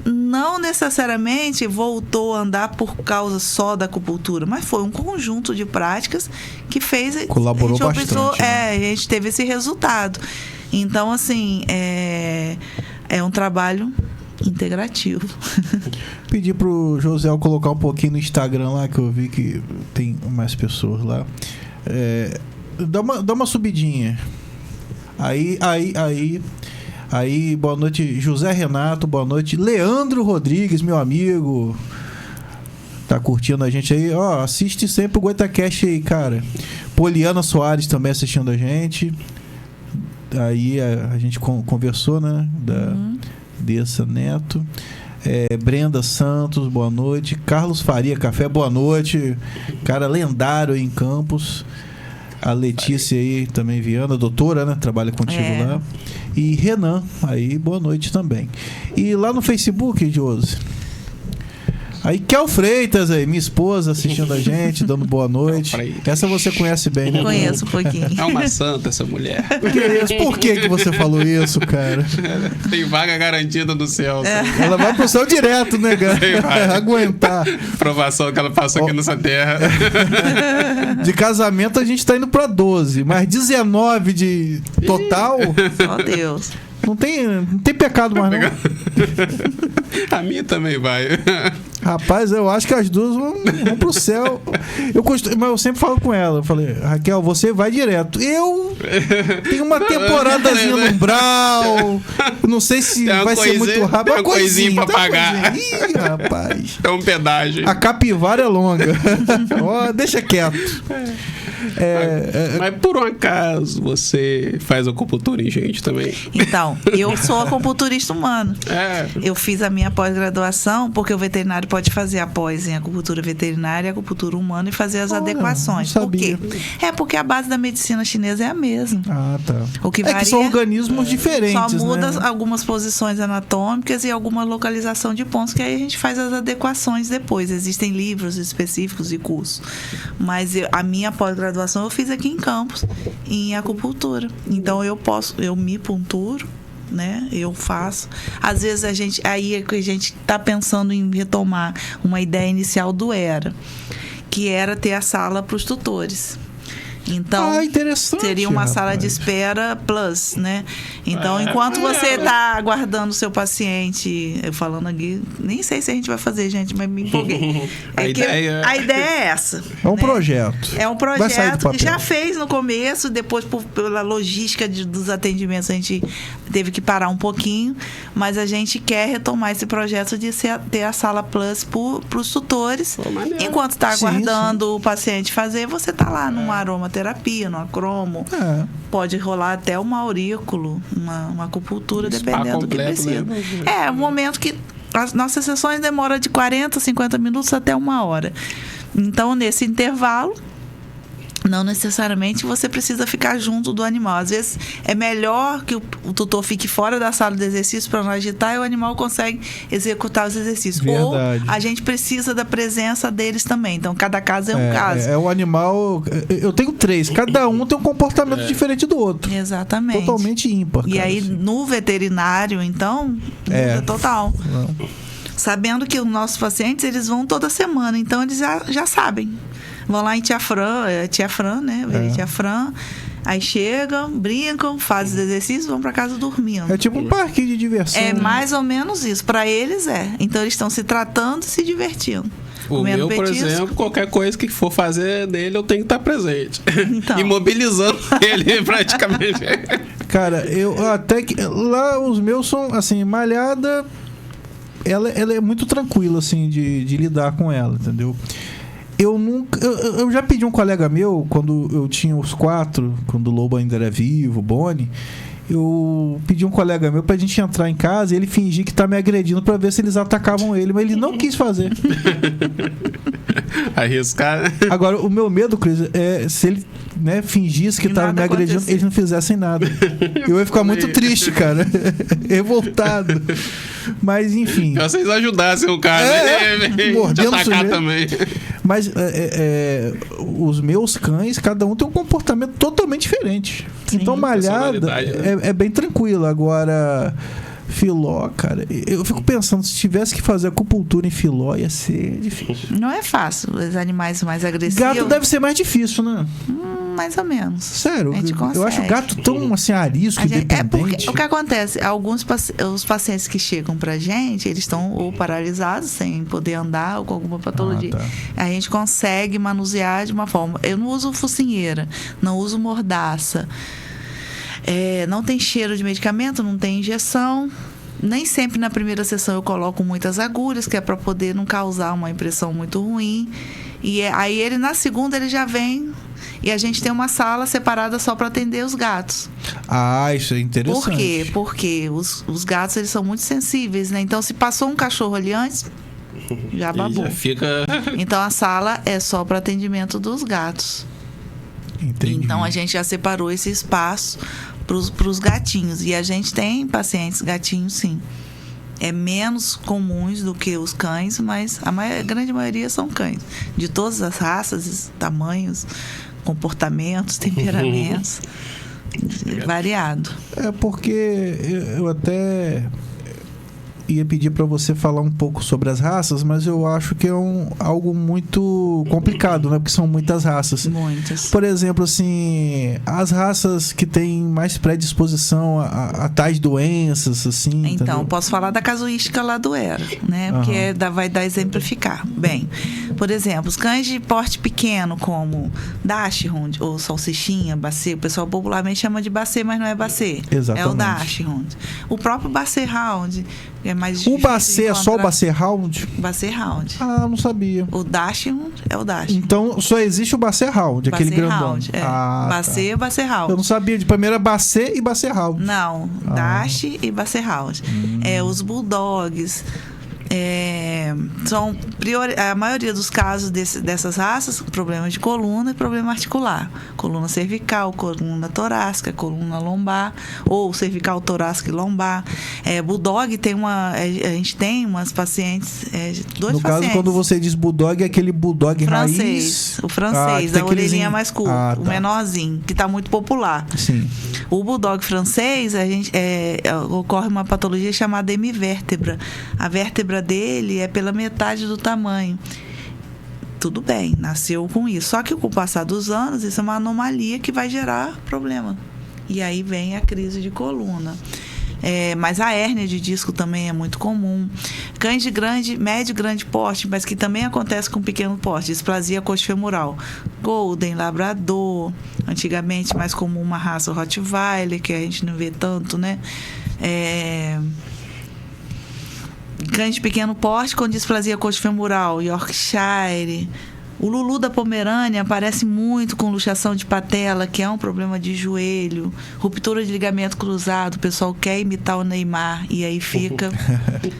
Não necessariamente voltou a andar por causa só da acupuntura, mas foi um conjunto de práticas que fez... Colaborou bastante. A gente teve esse resultado. Então, assim, é um trabalho integrativo. Pedi pro José colocar um pouquinho no Instagram lá, que eu vi que tem mais pessoas lá. Dá uma subidinha. Aí, boa noite, José Renato, boa noite. Leandro Rodrigues, meu amigo. Tá curtindo a gente aí. Ó, assiste sempre o Goitacast aí, cara. Poliana Soares também assistindo a gente. Aí a gente conversou, né? Da Dessa Neto. Brenda Santos, boa noite. Carlos Faria Café, boa noite. Cara lendário em Campos. A Letícia aí também, Viana, doutora, né? Trabalha contigo lá. E Renan, aí, boa noite também. E lá no Facebook, Josi. Aí, Kel Freitas aí, minha esposa assistindo a gente, dando boa noite. Essa você conhece bem, né? Conheço um pouquinho. É uma santa essa mulher. Por que você falou isso, cara? Tem vaga garantida no céu. Ela vai pro céu direto, né, cara? Aguentar. Provação que ela passou aqui nessa terra. De casamento a gente tá indo pra 12, mas 19 de total... Só Deus. Não tem pecado mais, não. A minha também vai. Rapaz, eu acho que as duas vão pro céu. Mas eu sempre falo com ela. Eu falei, Raquel, você vai direto. Eu tenho uma temporadazinha no umbral. Não sei se vai ser muito rápido. Tem uma coisinha pra pagar. Ih, rapaz. É um pedágio. A capivara é longa. Deixa quieto. Mas por um acaso você faz acupuntura em gente também? Então, eu sou acupunturista humano. Eu fiz a minha pós-graduação porque o veterinário pode fazer a pós em acupuntura veterinária e acupuntura humana e fazer as adequações. Por quê? Porque a base da medicina chinesa é a mesma. Tá. O que varia, que são organismos diferentes, só muda, né? Algumas posições anatômicas e alguma localização de pontos, que aí a gente faz as adequações depois. Existem livros específicos e cursos. Mas a minha pós-graduação eu fiz aqui em Campos, em acupuntura. Então eu me punturo, né? Eu faço. Às vezes aí é que a gente está pensando em retomar uma ideia inicial do ERA, que era ter a sala para os tutores. Então, seria uma sala de espera plus, né? Então, enquanto você está aguardando o seu paciente, eu falando aqui, nem sei se a gente vai fazer, gente, mas me empolguei. A ideia é essa. É um projeto. É um projeto que já fez no começo, depois pela logística dos atendimentos a gente teve que parar um pouquinho, mas a gente quer retomar esse projeto de ter a sala plus para os tutores. Enquanto está aguardando o paciente fazer, você está lá numa aromaterapia, numa cromo. Pode rolar até uma aurículo, uma acupuntura, dependendo do que precisa. É um momento que as nossas sessões demoram de 40, 50 minutos até 1 hora. Então, nesse intervalo, não necessariamente você precisa ficar junto do animal. Às vezes é melhor que o tutor fique fora da sala de exercício para não agitar e o animal consegue executar os exercícios. Verdade. Ou a gente precisa da presença deles também. Então, cada caso é um caso. O animal... Eu tenho 3. Cada um tem um comportamento diferente do outro. Exatamente. Totalmente ímpar. E aí, no veterinário, então, muda total. Não. Sabendo que os nossos pacientes, eles vão toda semana. Então, eles já sabem. Vão lá em Tia Fran, né? Tia Fran. Aí chegam, brincam, fazem os exercícios, vão para casa dormindo. É tipo um parque de diversão. É mais ou menos isso. Para eles Então eles estão se tratando e se divertindo. O meu, por exemplo, qualquer coisa que for fazer dele, eu tenho que estar presente. Então. Imobilizando ele praticamente. Cara, eu até que... Lá os meus são, assim, malhada... Ela é muito tranquila, assim, de lidar com ela, entendeu? Eu já pedi um colega meu, quando eu tinha os 4, quando o Lobo ainda era vivo, o Boni, eu pedi um colega meu pra gente entrar em casa e ele fingir que tá me agredindo pra ver se eles atacavam ele, mas ele não quis fazer. Arriscar. Agora, o meu medo, Cris, é se ele, né, fingisse que tava me agredindo, eles não fizessem nada. Eu ia ficar muito triste, cara. Revoltado. Mas, enfim. Se vocês ajudassem o cara, mordendo atacar também. Mas os meus cães, cada um tem um comportamento totalmente diferente. Sim. Então, Malhada é bem tranquilo. Agora, Filó, cara, eu fico pensando, se tivesse que fazer acupuntura em Filó, ia ser difícil. Não é fácil. Os animais mais agressivos... Gato deve ser mais difícil, né? Mais ou menos. Sério, eu acho o gato tão assim, arisco e dependente. É porque o que acontece, os pacientes que chegam pra gente, eles estão ou paralisados, sem poder andar, ou com alguma patologia. Tá. A gente consegue manusear de uma forma... Eu não uso focinheira, não uso mordaça. Não tem cheiro de medicamento, não tem injeção. Nem sempre na primeira sessão eu coloco muitas agulhas, que é para poder não causar uma impressão muito ruim. E aí ele na segunda ele já vem e a gente tem uma sala separada só para atender os gatos. Isso é interessante. Por quê? Porque os gatos eles são muito sensíveis, né? Então se passou um cachorro ali antes, já babou. Já fica... Então a sala é só para atendimento dos gatos. Entendi. Então a gente já separou esse espaço para os gatinhos. E a gente tem pacientes gatinhos, sim. É menos comuns do que os cães, mas a grande maioria são cães. De todas as raças, tamanhos, comportamentos, temperamentos. Variado. Porque eu até ia pedir para você falar um pouco sobre as raças, mas eu acho que é algo muito complicado, né? Porque são muitas raças. Muitas. Por exemplo, assim, as raças que têm mais predisposição a tais doenças, assim. Então, entendeu? posso falar da casuística lá do ERA, né? Porque vai dar exemplificar. Bem, por exemplo, os cães de porte pequeno, como Dachshund ou Salsichinha, Basset, o pessoal popularmente chama de Basset, mas não é Basset. Exatamente. É o Dachshund. O próprio Basset Hound é mais difícil. O Basset é só o Basset Hound? Basset Hound. Não sabia. O Dachshund é o Dachshund. Então, só existe o Basset Hound, aquele grandão. Hound, Basset e Basset Hound. Eu não sabia. De primeira Basset e Basset Hound. Não, Dash e Basset Hound. Os Bulldogs. São a maioria dos casos dessas raças, problemas de coluna e problema articular. Coluna cervical, coluna torácica, coluna lombar, ou cervical, torácica e lombar. Bulldog tem a gente tem umas pacientes, dois pacientes. No caso, quando você diz Bulldog, é aquele Bulldog raiz. O francês, a orelhinha mais curta, o menorzinho, que está muito popular. Sim. O Bulldog francês, ocorre uma patologia chamada hemivértebra. A vértebra dele é pela metade do tamanho. Tudo bem, nasceu com isso. Só que com o passar dos anos, isso é uma anomalia que vai gerar problema. E aí vem a crise de coluna. Mas a hérnia de disco também é muito comum. Cães de médio e grande porte, mas que também acontece com pequeno porte, displasia coxofemoral. Golden, Labrador, antigamente mais comum uma raça Rottweiler, que a gente não vê tanto, né? Cães de pequeno porte com displasia coxofemoral, Yorkshire. O Lulu da Pomerânia aparece muito com luxação de patela, que é um problema de joelho, ruptura de ligamento cruzado. O pessoal quer imitar o Neymar e aí fica.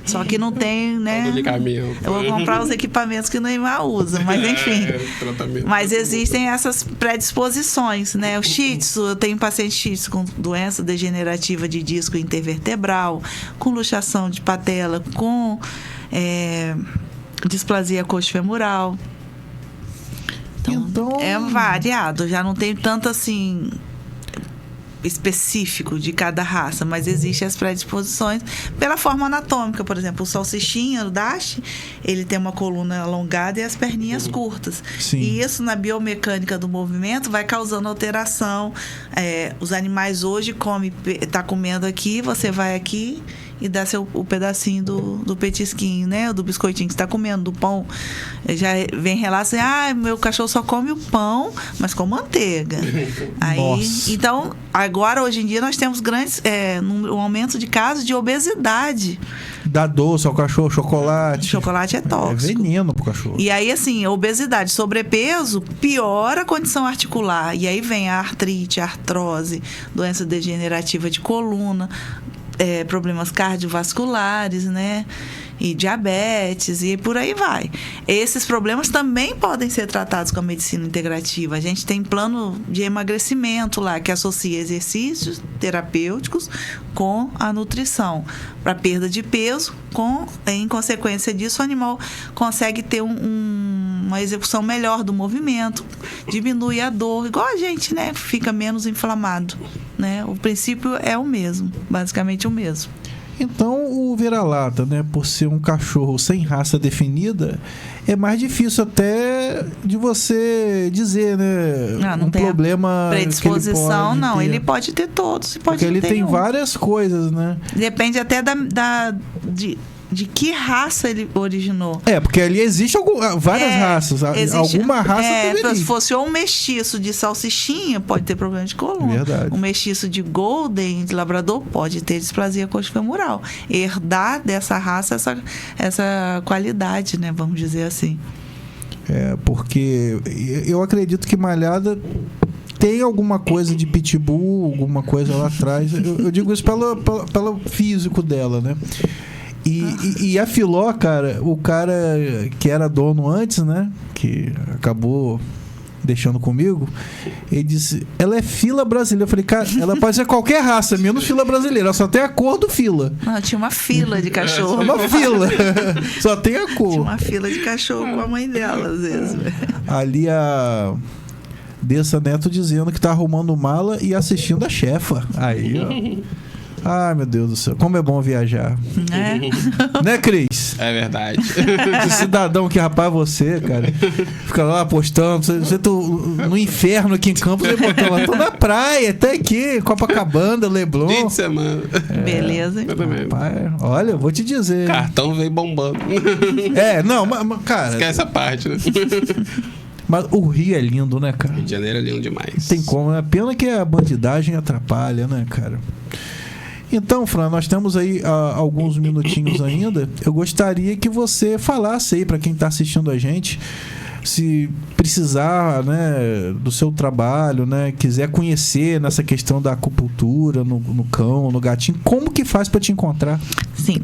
Só que não tem, né? Eu vou comprar os equipamentos que o Neymar usa, mas enfim. Mas existem essas predisposições, né? O Shih Tzu, eu tenho paciente Shih Tzu com doença degenerativa de disco intervertebral, com luxação de patela, com displasia coxofemoral. Então, é variado, já não tem tanto assim específico de cada raça, mas existem as predisposições pela forma anatômica. Por exemplo, o salsichinha, o Dash, ele tem uma coluna alongada e as perninhas curtas. Sim. E isso na biomecânica do movimento vai causando alteração. Os animais hoje tá comendo aqui, você vai aqui e dá o pedacinho do petisquinho, né? Do biscoitinho que você está comendo, do pão. Já vem relatos assim, meu cachorro só come o pão, mas com manteiga. Então, agora, hoje em dia, nós temos grandes um aumento de casos de obesidade. Dá doce ao cachorro, chocolate. Chocolate é tóxico. É veneno pro cachorro. E aí, assim, obesidade, sobrepeso, piora a condição articular. E aí vem a artrite, a artrose, doença degenerativa de coluna, problemas cardiovasculares, né? e diabetes e por aí vai. Esses problemas também podem ser tratados com a medicina integrativa. A gente tem plano de emagrecimento lá que associa exercícios terapêuticos com a nutrição para perda de peso. Em consequência disso, o animal consegue ter uma execução melhor do movimento, diminui a dor, igual a gente, né? Fica menos inflamado, né? O princípio é o mesmo, basicamente o mesmo. Então, o vira-lata, né, por ser um cachorro sem raça definida, é mais difícil até de você dizer, né, não um tem problema predisposição, que ele não. ter. Ele pode ter todos, pode porque ele ter tem nenhum. várias coisas, né? Depende até de que raça ele originou. Porque ali existe várias raças. Alguma raça deveria. Se fosse ou um mestiço de salsichinha, pode ter problema de coluna. Verdade. Um mestiço de golden, de labrador, pode ter displasia coxofemoral. Herdar dessa raça essa qualidade, né? Vamos dizer assim. Porque eu acredito que Malhada tem alguma coisa de pitbull, alguma coisa lá atrás. Eu digo isso pelo físico dela, né? E a Filó, cara, o cara que era dono antes, né? Que acabou deixando comigo, ele disse, ela é fila brasileira. Eu falei, cara, ela pode ser qualquer raça, menos fila brasileira. Ela só tem a cor do fila. Não, tinha uma fila de cachorro. Uma fila. Só tem a cor. Tinha uma fila de cachorro com a mãe dela, às vezes. Ali a Dessa Neto dizendo que tá arrumando mala e assistindo a chefa. Aí, ó. Ai, meu Deus do céu. Como é bom viajar. Né, Cris? É verdade. Esse cidadão que rapaz você, cara. Fica lá postando. Você tá no inferno aqui em Campos. Você botando lá. Tô na praia, até aqui. Copacabana, Leblon. Dia de semana. Beleza. Rapaz, olha, vou te dizer. Cartão veio bombando. Não, mas cara... Esquece essa parte, né? Mas o Rio é lindo, né, cara? Rio de Janeiro é lindo demais. Tem como. É pena que a bandidagem atrapalha, né, cara? Então, Fran, nós temos aí alguns minutinhos ainda. Eu gostaria que você falasse aí para quem está assistindo a gente, se precisar, né, do seu trabalho, né, quiser conhecer nessa questão da acupuntura no cão, no gatinho, como que faz para te encontrar? Sim.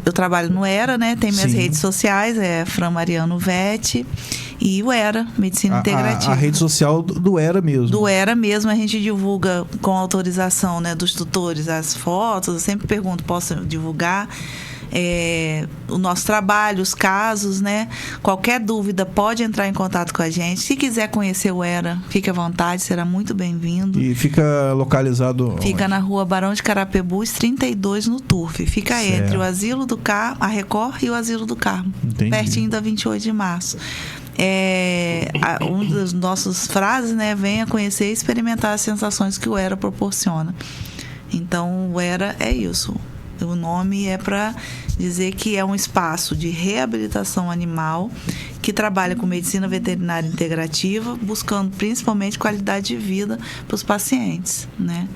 Eu trabalho no ERA, né? Tem minhas redes sociais, Fran Mariano Vet e o ERA, Medicina Integrativa. A rede social do ERA mesmo. Do ERA mesmo, a gente divulga com autorização, né, dos tutores as fotos. Eu sempre pergunto, posso divulgar? O nosso trabalho, os casos, né? Qualquer dúvida pode entrar em contato com a gente. Se quiser conhecer o ERA, fique à vontade, será muito bem-vindo. E fica localizado? Fica na rua Barão de Carapebus, 32, no Turf. Fica certo. Entre o Asilo do Carmo, a Record e o Asilo do Carmo. Entendi. Pertinho da 28 de março. Um das nossas frases, né? Venha conhecer e experimentar as sensações que o ERA proporciona. Então, o ERA é isso. O nome é para dizer que é um espaço de reabilitação animal que trabalha com medicina veterinária integrativa, buscando principalmente qualidade de vida para os pacientes, né?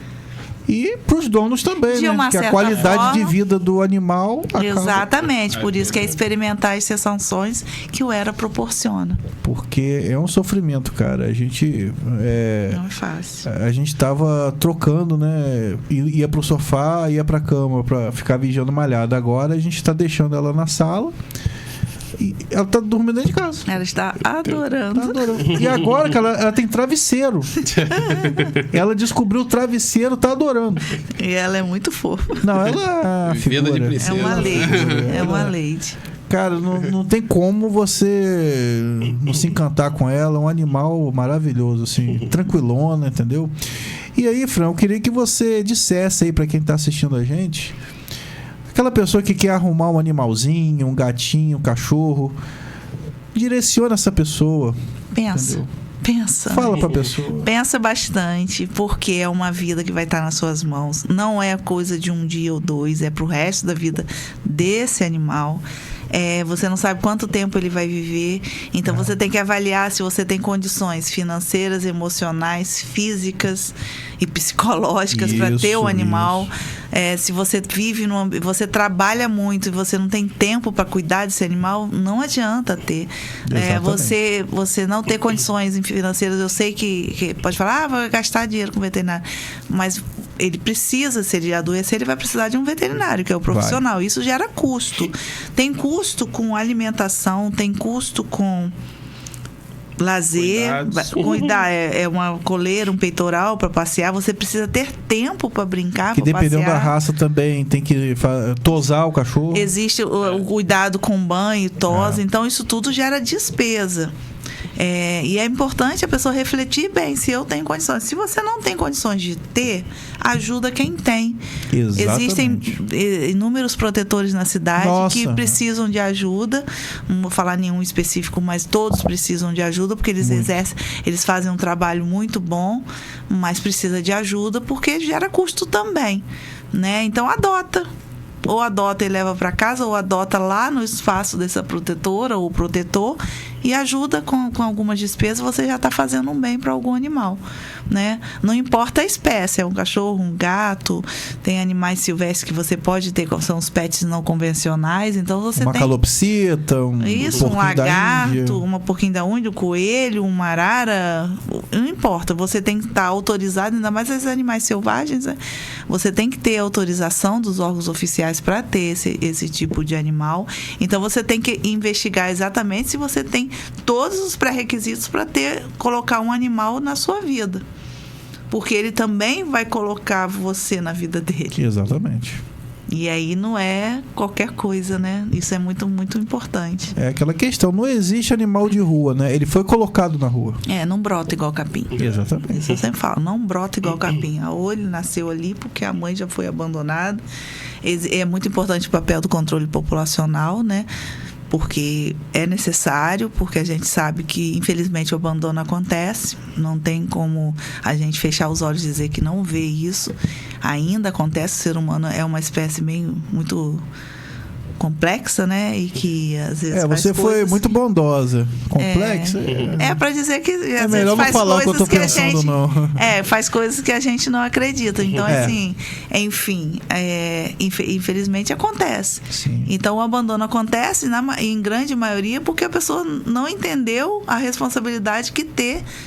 E para os donos também, de né? uma Porque certa a qualidade forma, de vida do animal... Exatamente, por isso que é experimentar as sensações que o ERA proporciona. Porque é um sofrimento, cara. A gente... Não é fácil. A gente tava trocando, né? Ia pro sofá, ia pra cama pra ficar vigiando Malhada. Agora a gente tá deixando ela na sala... E ela tá dormindo dentro de casa. Ela está adorando. E agora, cara, ela tem travesseiro. Ela descobriu o travesseiro, tá adorando. E ela é muito fofa. Não, ela é Vida de princesa. É uma lady. É uma lady. Cara, não tem como você não se encantar com ela. É um animal maravilhoso, assim, tranquilona, entendeu? E aí, Fran, eu queria que você dissesse aí pra quem tá assistindo a gente... Aquela pessoa que quer arrumar um animalzinho, um gatinho, um cachorro, direciona essa pessoa. Pensa. Fala pra pessoa. Pensa bastante, porque é uma vida que vai estar nas suas mãos. Não é coisa de um dia ou dois, é pro resto da vida desse animal. Você não sabe quanto tempo ele vai viver. Então, você tem que avaliar se você tem condições financeiras, emocionais, físicas e psicológicas para ter o animal. Se você você trabalha muito e você não tem tempo para cuidar desse animal, não adianta ter. Você não ter condições financeiras. Eu sei que pode falar, vai gastar dinheiro com veterinário, mas ele precisa, se ele adoecer, ele vai precisar de um veterinário, que é o profissional. Isso gera custo. Tem custo com alimentação, tem custo com lazer, cuidar, uma coleira, um peitoral para passear. Você precisa ter tempo para brincar, que dependendo da raça também tem que tosar o cachorro. Existe o cuidado com banho, tosa. Então isso tudo gera despesa. E é importante a pessoa refletir bem se eu tenho condições. Se você não tem condições de ter, ajuda quem tem. Exatamente. Existem inúmeros protetores na cidade que precisam de ajuda. Não vou falar nenhum específico, mas todos precisam de ajuda, porque eles eles fazem um trabalho muito bom, mas precisa de ajuda porque gera custo também, né? Então adota. Ou adota e leva para casa, ou adota lá no espaço dessa protetora ou protetor e ajuda com algumas despesas. Você já está fazendo um bem para algum animal, né? Não importa a espécie, é um cachorro, um gato, tem animais silvestres que você pode ter, são os pets não convencionais. Então você uma calopsita, um lagarto, uma porquinho da Índia, um coelho, uma arara, não importa. Você tem que estar autorizado, ainda mais esses animais selvagens, né? Você tem que ter autorização dos órgãos oficiais para ter esse tipo de animal. Então você tem que investigar exatamente se você tem todos os pré-requisitos para colocar um animal na sua vida, porque ele também vai colocar você na vida dele. Exatamente. E aí não é qualquer coisa, né? Isso é muito, muito importante. É aquela questão, não existe animal de rua, né? Ele foi colocado na rua. Não brota igual capim. Exatamente. Isso eu sempre falo, não brota igual capim. Ou ele nasceu ali porque a mãe já foi abandonada. É muito importante o papel do controle populacional, né? Porque é necessário, porque a gente sabe que, infelizmente, o abandono acontece. Não tem como a gente fechar os olhos e dizer que não vê isso. Ainda acontece, o ser humano é uma espécie muito complexa, né? E que às vezes você foi muito bondosa. Complexa? Para dizer que às melhor vezes faz não falar o que eu tô pensando, gente, não. Faz coisas que a gente não acredita. Então, assim, enfim, infelizmente acontece. Sim. Então, o abandono acontece em grande maioria porque a pessoa não entendeu a responsabilidade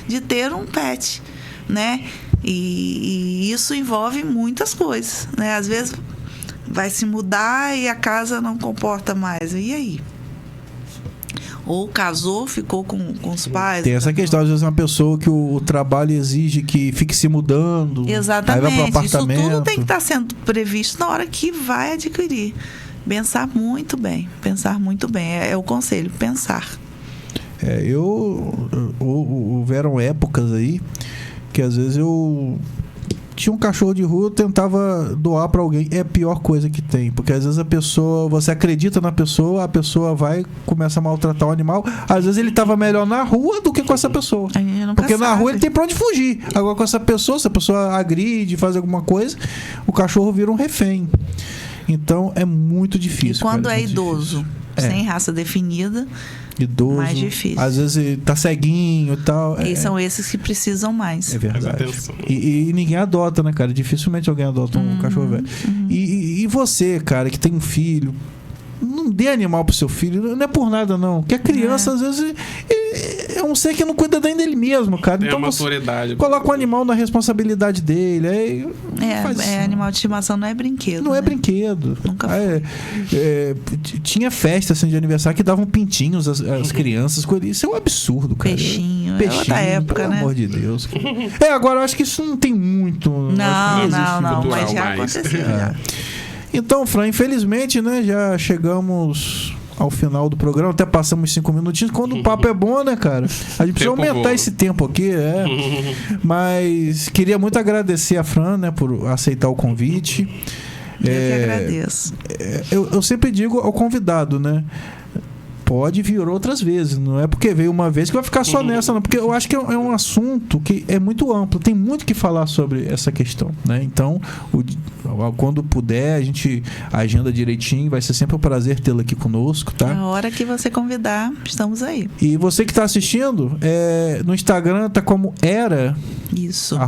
de ter um pet, né? E isso envolve muitas coisas, né? Às vezes vai se mudar e a casa não comporta mais. E aí? Ou casou, ficou com os pais. Tem essa questão, às vezes uma pessoa que o trabalho exige que fique se mudando. Exatamente. Aí vai pro apartamento. Isso tudo tem que estar sendo previsto na hora que vai adquirir. Pensar muito bem. É o conselho, pensar. Houveram épocas aí que às vezes eu tinha um cachorro de rua, eu tentava doar pra alguém. É a pior coisa que tem, porque às vezes você acredita na pessoa, a pessoa vai, começa a maltratar o animal. Às vezes ele tava melhor na rua do que com essa pessoa, porque na rua ele tem pra onde fugir. Agora com essa pessoa, se a pessoa agride, faz alguma coisa, o cachorro vira um refém. Então é muito difícil. E quando é idoso, sem raça definida, idoso, mais difícil. Às vezes tá ceguinho e tal. E são esses que precisam mais. É verdade. E ninguém adota, né, cara? Dificilmente alguém adota um cachorro velho. E você, cara, que tem um filho, não dê animal pro seu filho, não é por nada, não. Porque a criança, às vezes, é um ser que não cuida nem dele mesmo, cara. Tem então a maturidade. Coloca o animal na responsabilidade dele. Animal de estimação não é brinquedo. Não é brinquedo. Nunca foi. Tinha festa assim, de aniversário que davam pintinhos às crianças. Isso é um absurdo, cara. Peixinho. É outra época, pelo né? amor de Deus. Agora eu acho que isso não tem muito. Não, mas já aconteceu. Então, Fran, infelizmente, né, já chegamos ao final do programa, até passamos 5 minutinhos. Quando o papo é bom, né, cara? A gente precisa aumentar esse tempo aqui, Mas queria muito agradecer a Fran, né, por aceitar o convite. Eu que agradeço. Eu sempre digo ao convidado, né? Pode vir outras vezes, não é porque veio uma vez que vai ficar só nessa, não. Porque eu acho que é um assunto que é muito amplo, tem muito que falar sobre essa questão, né? Então, quando puder, a gente agenda direitinho, vai ser sempre um prazer tê-la aqui conosco, tá? A hora que você convidar, estamos aí. E você que está assistindo, no Instagram tá como Isso.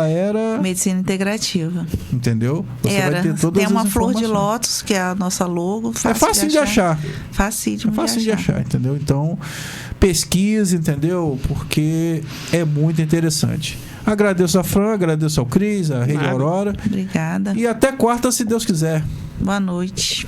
@era Medicina Integrativa. Entendeu? Você vai ter todas tem uma as flor de informações. lótus, que é a nossa logo. É fácil de achar. Fácil de achar, entendeu? Então, pesquise, entendeu? Porque é muito interessante. Agradeço a Fran, agradeço ao Cris, a Rede Aurora. Obrigada. E até quarta, se Deus quiser. Boa noite.